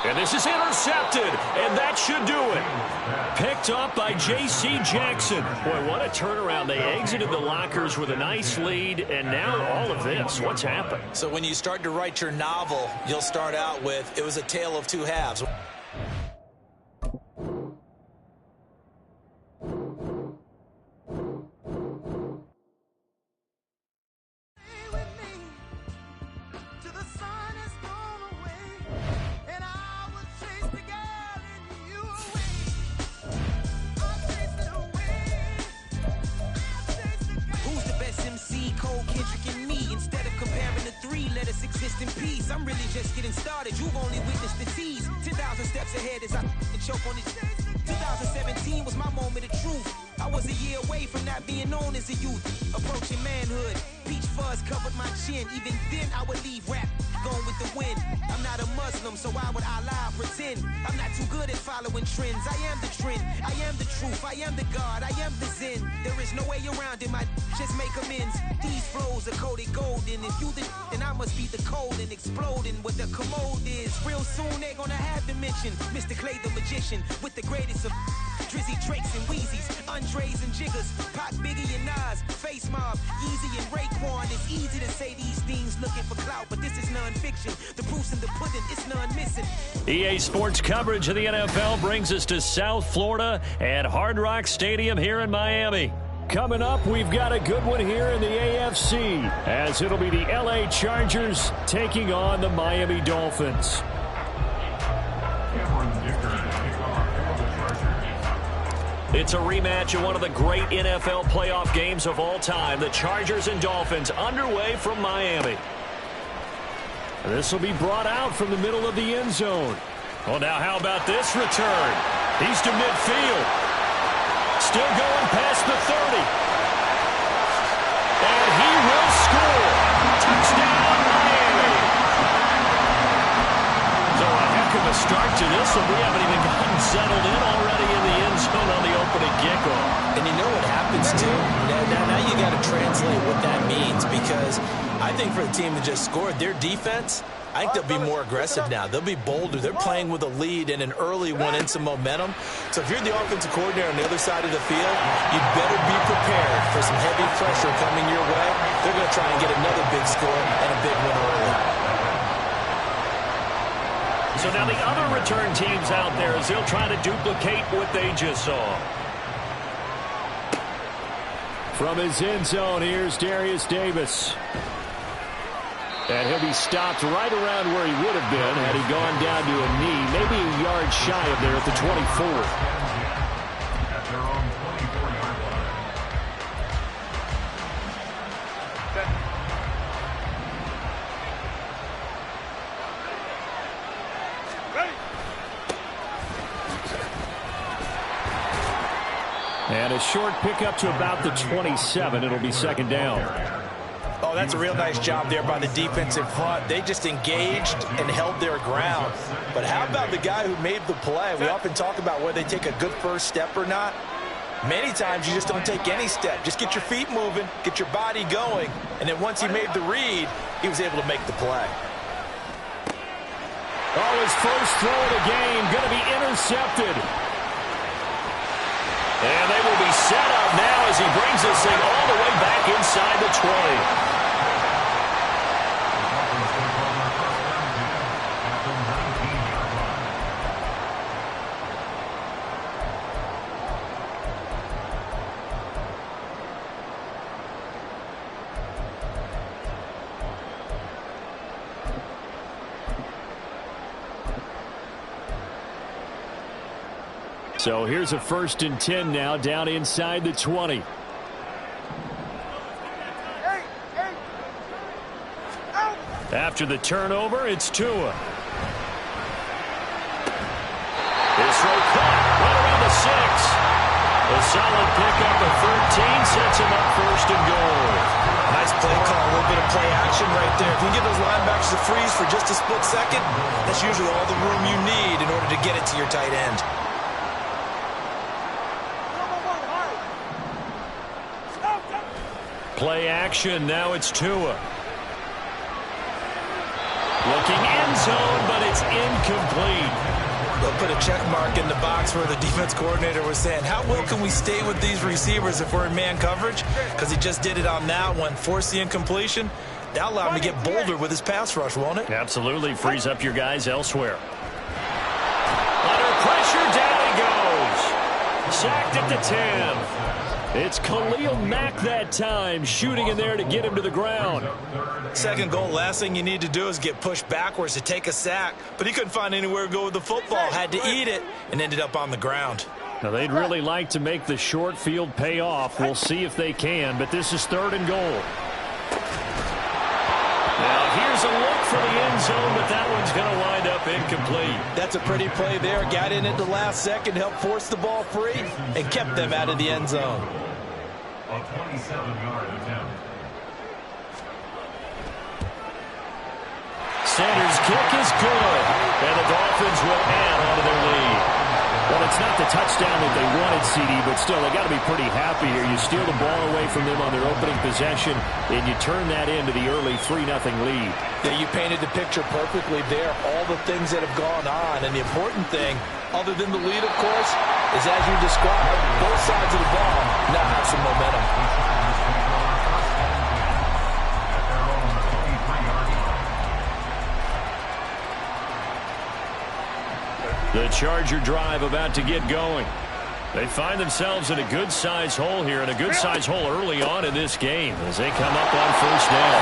And this is intercepted, and that should do it. Picked up by J.C. Jackson. Boy, what a turnaround. They exited the lockers with a nice lead, and now all of this. What's happened? So when you start to write your novel, you'll start out with, it was a tale of 2 halves. Exist in peace. I'm really just getting started. You've only witnessed the tease. 10,000 steps ahead as I choke on it. 2017 was my moment of truth. I was a year away from not being known as a youth. Approaching manhood. Peach fuzz covered my chin. Even then I would leave rap going with the wind. I'm not a Muslim, so why would Allah pretend? I'm not too good at following trends. I am the trend. I am the truth. I am the God. I am the Zen. There is no way around it. My just make amends. These flows are coated golden. If you the then I must be the cold and exploding what the commode is. Real soon they're gonna have to mention Mr. Clay the magician with the greatest of Drizzy Drakes and Wheezies, Andres and Jiggers, Pac, Biggie and Nas, Face Mob, Easy and Raekwon. It's easy to say these things looking for clout, but this is non-fiction. The proof's in the pudding, it's none missing. EA Sports coverage of the NFL brings us to South Florida at Hard Rock Stadium here in Miami. Coming up, we've got a good one here in the AFC, as it'll be the LA Chargers taking on the Miami Dolphins. It's a rematch of one of the great NFL playoff games of all time. The Chargers and Dolphins underway from Miami. This will be brought out from the middle of the end zone. Well, now how about this return? He's to midfield. Still going past the 30. And he will score. Touchdown, Miami. So a heck of a start to this one. We haven't even gotten settled in already in the end zone on the opening kickoff. And you know what happens, too? Now you got to translate what that means, because I think for the team that just scored, their defense, I think they'll be more aggressive now. They'll be bolder. They're playing with a lead and an early one and some momentum. So if you're the offensive coordinator on the other side of the field, you better be prepared for some heavy pressure coming your way. They're going to try and get another big score and a big win early. So now the other return teams out there as they'll try to duplicate what they just saw. From his end zone, here's Darius Davis. And he'll be stopped right around where he would have been had he gone down to a knee, maybe a yard shy of there at the 24. At their own 24-yard line. And a short pickup to about the 27. It'll be second down. Oh, that's a real nice job there by the defensive front. They just engaged and held their ground. But how about the guy who made the play? We often talk about whether they take a good first step or not. Many times you just don't take any step. Just get your feet moving, get your body going, and then once he made the read, he was able to make the play. Oh, his first throw of the game going to be intercepted. And they will be set up now as he brings this thing all the way back inside the 20. So here's a 1st and 10 now down inside the 20. After the turnover, it's Tua. This throw caught right around the 6. A solid pickup of 13 sets him up 1st and goal. Nice play call, a little bit of play action right there. If you give those linebackers a freeze for just a split second, that's usually all the room you need in order to get it to your tight end. Play action, now it's Tua. Looking end zone, but it's incomplete. They'll put a check mark in the box where the defense coordinator was saying, how well can we stay with these receivers if we're in man coverage? Because he just did it on that one, forced the incompletion. That'll allow him to get bolder with his pass rush, won't it? Absolutely, frees up your guys elsewhere. Under pressure, down he goes. Sacked at the 10. It's Khalil Mack that time, shooting in there to get him to the ground. Second goal, last thing you need to do is get pushed backwards to take a sack. But he couldn't find anywhere to go with the football, had to eat it, and ended up on the ground. Now, they'd really like to make the short field pay off. We'll see if they can, but this is 3rd and goal. Now, here's a look for the end zone, but that one's going to wind up incomplete. That's a pretty play there. Got in at the last second, helped force the ball free, and kept them out of the end zone. A 27-yard attempt. Sanders' kick is good, and the Dolphins will add onto their lead. Well, it's not the the touchdown that they wanted, CD, but still, they got to be pretty happy here. You steal the ball away from them on their opening possession, and you turn that into the early 3-0 lead. Yeah, you painted the picture perfectly there, all the things that have gone on. And the important thing, other than the lead, of course, is as you described, both sides of the ball now have some momentum. The Charger drive about to get going. They find themselves in a good-sized hole here, and a good-sized hole early on in this game as they come up on first down.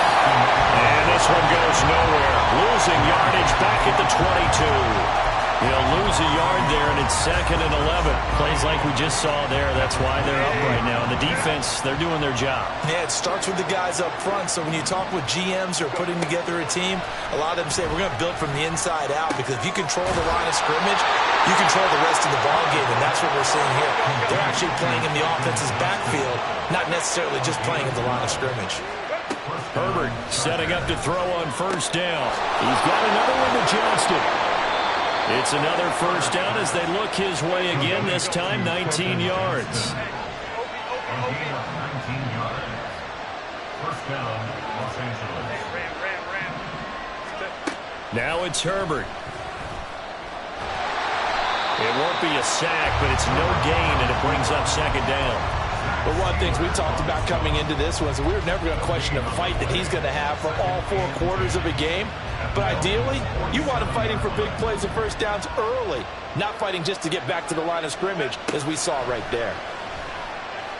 And this one goes nowhere. Losing yardage back at the 22. He'll lose a yard there, and it's 2nd and 11. Plays like we just saw there. That's why they're up right now. And the defense, they're doing their job. Yeah, it starts with the guys up front. So when you talk with GMs who are putting together a team, a lot of them say we're going to build from the inside out, because if you control the line of scrimmage, you control the rest of the ball game, and that's what we're seeing here. They're actually playing in the offense's backfield, not necessarily just playing at the line of scrimmage. Herbert setting up to throw on first down. He's got another one to Johnston. It's another first down as they look his way again, this time 19 yards. Now it's Herbert. It won't be a sack, but it's no gain, and it brings up 2nd down. But one of the things we talked about coming into this was we were never going to question the fight that he's going to have for all 4 quarters of a game. But ideally, you want him fighting for big plays and first downs early, not fighting just to get back to the line of scrimmage, as we saw right there.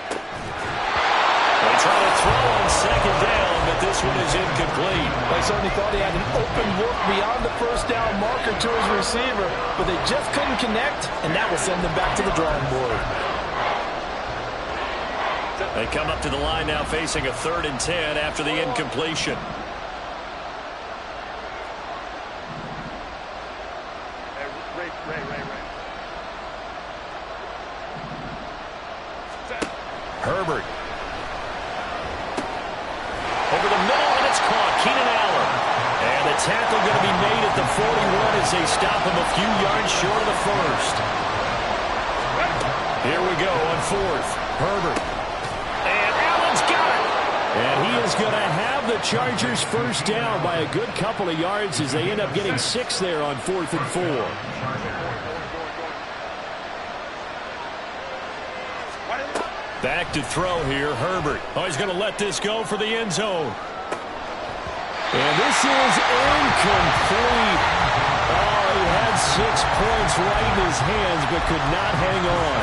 They try to throw on 2nd down, but this one is incomplete. They certainly thought he had an open look beyond the first down marker to his receiver, but they just couldn't connect, and that will send them back to the drawing board. They come up to the line now facing a 3rd and 10 after the incompletion. Herbert. Over the middle, and it's caught. Keenan Allen. And the tackle going to be made at the 41 as they stop him a few yards short of the first. Here we go on 4th. Herbert. And Allen's got it. And he is going to have the Chargers first down by a good couple of yards as they end up getting 6 there on 4th and 4. Back to throw here, Herbert. Oh, he's going to let this go for the end zone. And this is incomplete. Oh, he had 6 points right in his hands, but could not hang on.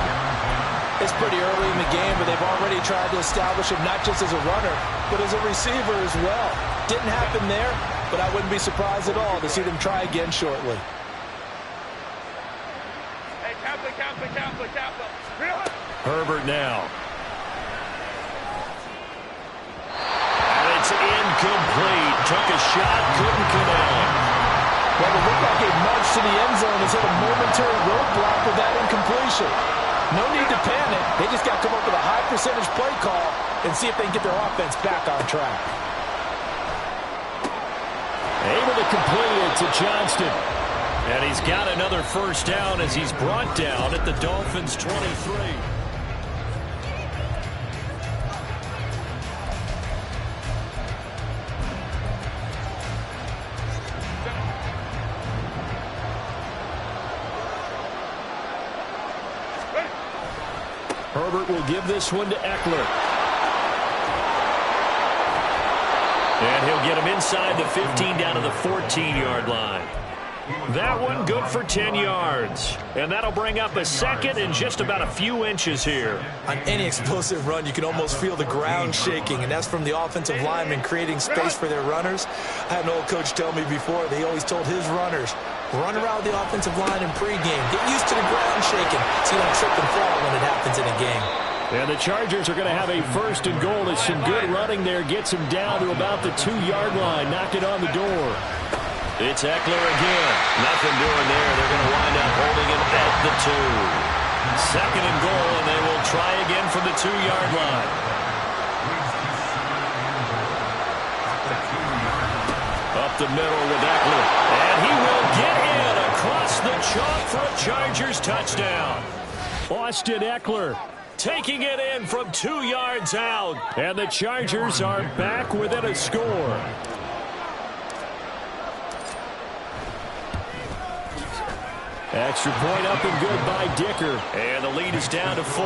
It's pretty early in the game, but they've already tried to establish him not just as a runner, but as a receiver as well. Didn't happen there, but I wouldn't be surprised at all to see them try again shortly. Hey, Kaplan. Herbert now. It's incomplete. Took a shot, couldn't connect. Well, it looked like a march to the end zone has hit a momentary roadblock with that incompletion. No need to panic. They just got to come up with a high percentage play call and see if they can get their offense back on track. Able to complete it to Johnston. And he's got another first down as he's brought down at the Dolphins' 23. Herbert will give this one to Eckler. And he'll get him inside the 15 down to the 14-yard line. That one good for 10 yards. And that'll bring up a 2nd and just about a few inches here. On any explosive run, you can almost feel the ground shaking, and that's from the offensive linemen creating space for their runners. I had an old coach tell me before, they always told his runners, run around the offensive line in pregame. Get used to the ground shaking so you don't trip and fall when it happens in a game. And the Chargers are going to have a 1st and goal. As some good running there gets him down to about the 2-yard line. Knocked it on the door. It's Eckler again. Nothing doing there. They're going to wind up holding him at the 2. 2nd and goal, and they will try again from the 2-yard line. Up the middle with Eckler. And he will get in across the chalk for a Chargers touchdown. Austin Eckler taking it in from 2 yards out. And the Chargers are back within a score. Extra point up and good by Dicker. And the lead is down to 4.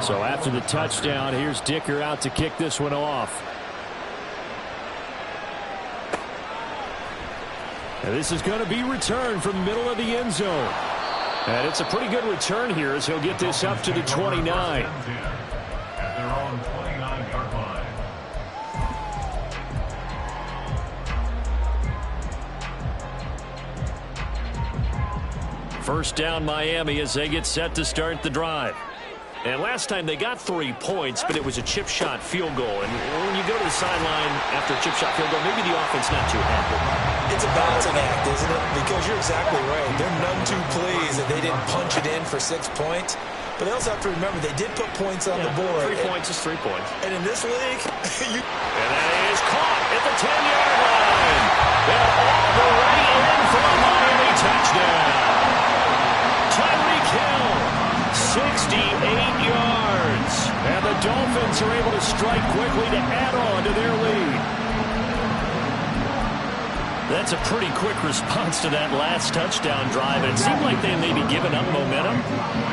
So after the touchdown, here's Dicker out to kick this one off. And this is going to be returned from the middle of the end zone. And it's a pretty good return here as he'll get this up to the 29. At their own 29-yard line. First down Miami as they get set to start the drive. And last time they got 3 points, but it was a chip shot field goal. And when you go to the sideline after a chip shot field goal, maybe the offense not too happy. It's a balancing act, isn't it? Because you're exactly right. They're none too pleased that they didn't punch it in for 6 points. But they also have to remember they did put points on the board. 3 points is 3 points. And in this league, And that is caught at the 10-yard line. And all the way in for a Miami touchdown. Tyreek Hill, 68 yards. And the Dolphins are able to strike quickly to add on to their lead. That's a pretty quick response to that last touchdown drive. And it seemed like they may be giving up momentum,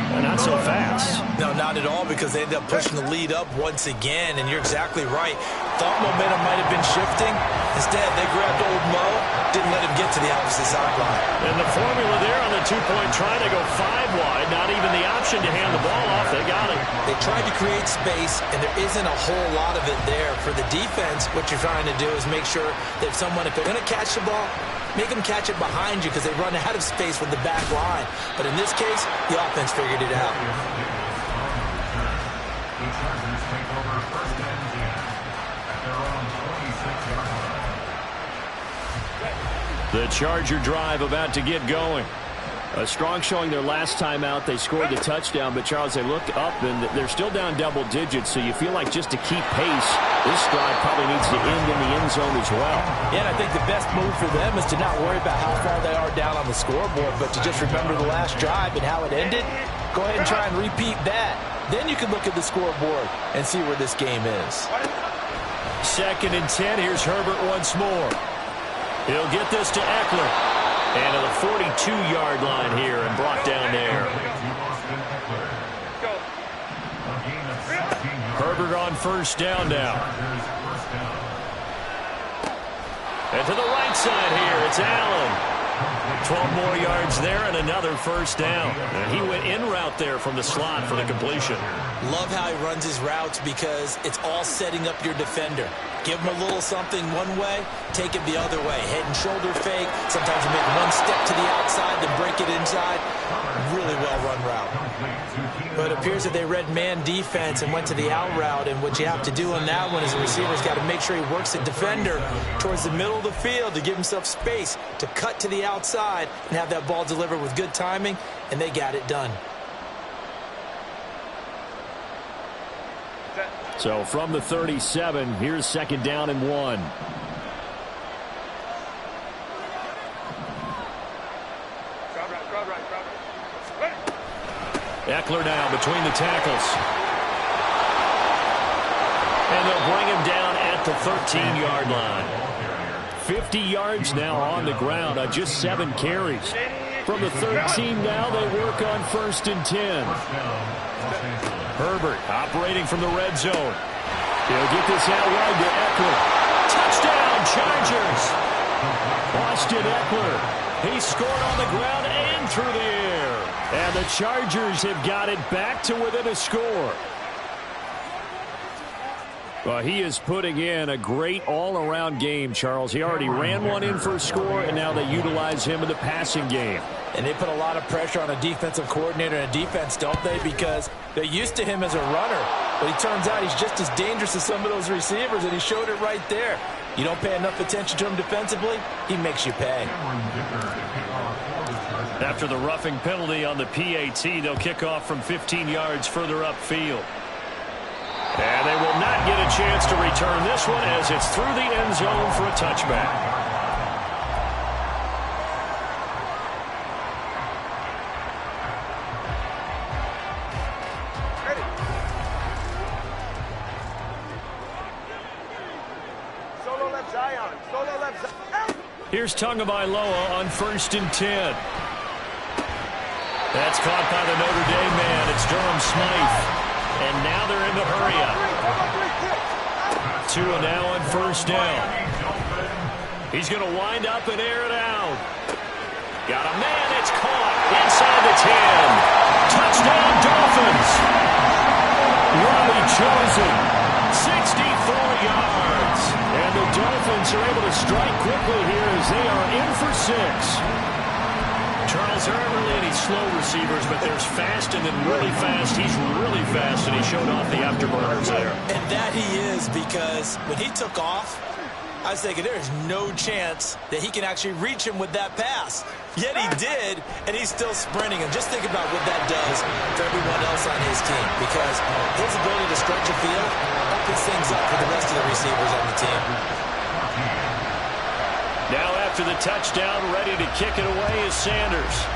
but not so fast. No, not at all, because they ended up pushing the lead up once again. And you're exactly right. Thought momentum might have been shifting. Instead, they grabbed old Mo, didn't let him get to the opposite sideline. And the formula there on the two-point try to go 5 wide, not even the option to hand the ball off. They got it. They tried to create space, and there isn't a whole lot of it there. For the defense, what you're trying to do is make sure that if they're going to catch the ball, make them catch it behind you because they run out of space with the back line. But in this case, the offense figured it out. The Chargers take over first and 10 at their own 26-yard line. The Charger drive about to get going. A strong showing their last time out. They scored the touchdown, but Charles, they look up and they're still down double digits, so you feel like just to keep pace, this drive probably needs to end in the end zone as well. Yeah, and I think the best move for them is to not worry about how far they are down on the scoreboard, but to just remember the last drive and how it ended. Go ahead and try and repeat that. Then you can look at the scoreboard and see where this game is. 2nd and 10. Here's Herbert once more. He'll get this to Eckler. And to the 42-yard line here and brought down there. Herbert on first down now. And to the right side here, it's Allen. 12 more yards there and another first down. And he went in route there from the slot for the completion. Love how he runs his routes because it's all setting up your defender. Give him a little something one way, take it the other way. Head and shoulder fake. Sometimes you make one step to the outside, then break it inside. Really well-run route. But it appears that they read man defense and went to the out route. And what you have to do on that one is the receiver's got to make sure he works the defender towards the middle of the field to give himself space to cut to the outside and have that ball delivered with good timing, and they got it done. So from the 37, here's 2nd down and 1. Eckler now between the tackles. And they'll bring him down at the 13-yard line. 50 yards now on the ground on just 7 carries. From the 13 now, they work on 1st and 10. Herbert operating from the red zone. He'll get this out wide to Eckler. Touchdown, Chargers! Austin Eckler. He scored on the ground and through the air. And the Chargers have got it back to within a score. Well, he is putting in a great all-around game, Charles. He already ran one in for a score, and now they utilize him in the passing game. And they put a lot of pressure on a defensive coordinator and a defense, don't they? Because they're used to him as a runner. But it turns out he's just as dangerous as some of those receivers, and he showed it right there. You don't pay enough attention to him defensively, he makes you pay. After the roughing penalty on the PAT, they'll kick off from 15 yards further upfield. And they will not get a chance to return this one as it's through the end zone for a touchback. Here's Tagovailoa on 1st and 10. That's caught by the Notre Dame man. It's Durham Smythe. And now they're in the hurry-up. Tua now on 1st down. He's going to wind up and air it out. Got a man. It's caught inside the 10. Touchdown, Dolphins. Robbie Chosen, 64 yards. And the Dolphins are able to strike quickly here as they are in for 6. Charles, there aren't really any slow receivers, but there's fast and then really fast. He's really fast, and he showed off the afterburners there. And that he is, because when he took off, I was thinking there's no chance that he can actually reach him with that pass. Yet he did, and he's still sprinting. And just think about what that does for everyone else on his team, because his ability to stretch a field opens things up for the rest of the receivers on the team. Now after the touchdown, ready to kick it away is Sanders.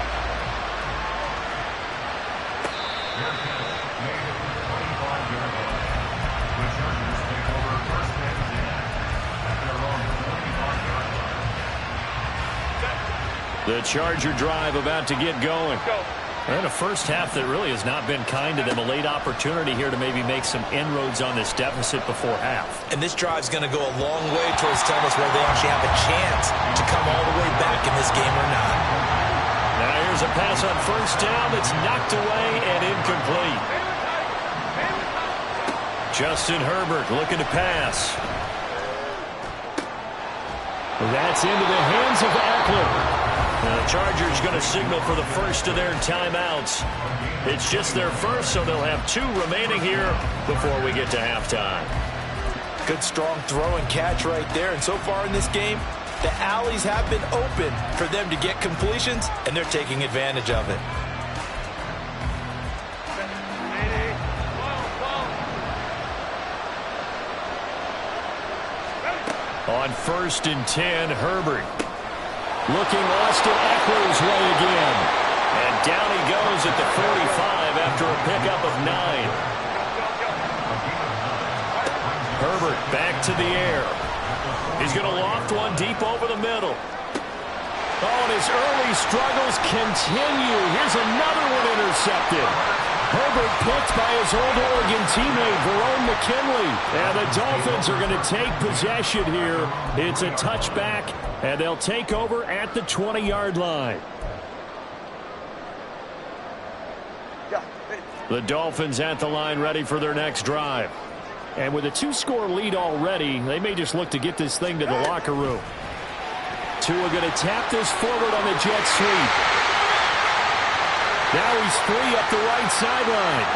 The Charger drive about to get going. And a first half that really has not been kind to them. A late opportunity here to maybe make some inroads on this deficit before half. And this drive's going to go a long way towards telling us whether they actually have a chance to come all the way back in this game or not. Now here's a pass on 1st down that's knocked away and incomplete. Justin Herbert looking to pass. That's into the hands of Eckler. Now the Chargers going to signal for the first of their timeouts. It's just their first, so they'll have 2 remaining here before we get to halftime. Good strong throw and catch right there. And so far in this game, the alleys have been open for them to get completions, and they're taking advantage of it. On 1st and 10, Herbert. Looking Austin Eckler's way again. And down he goes at the 45 after a pickup of 9. Herbert back to the air. He's going to loft one deep over the middle. Oh, and his early struggles continue. Here's another one intercepted. Herbert picked by his old Oregon teammate, Verone McKinley. And the Dolphins are going to take possession here. It's a touchback, and they'll take over at the 20-yard line. The Dolphins at the line ready for their next drive. And with a 2-score lead already, they may just look to get this thing to the locker room. Tua going to tap this forward on the jet sweep. Now he's free up the right sideline.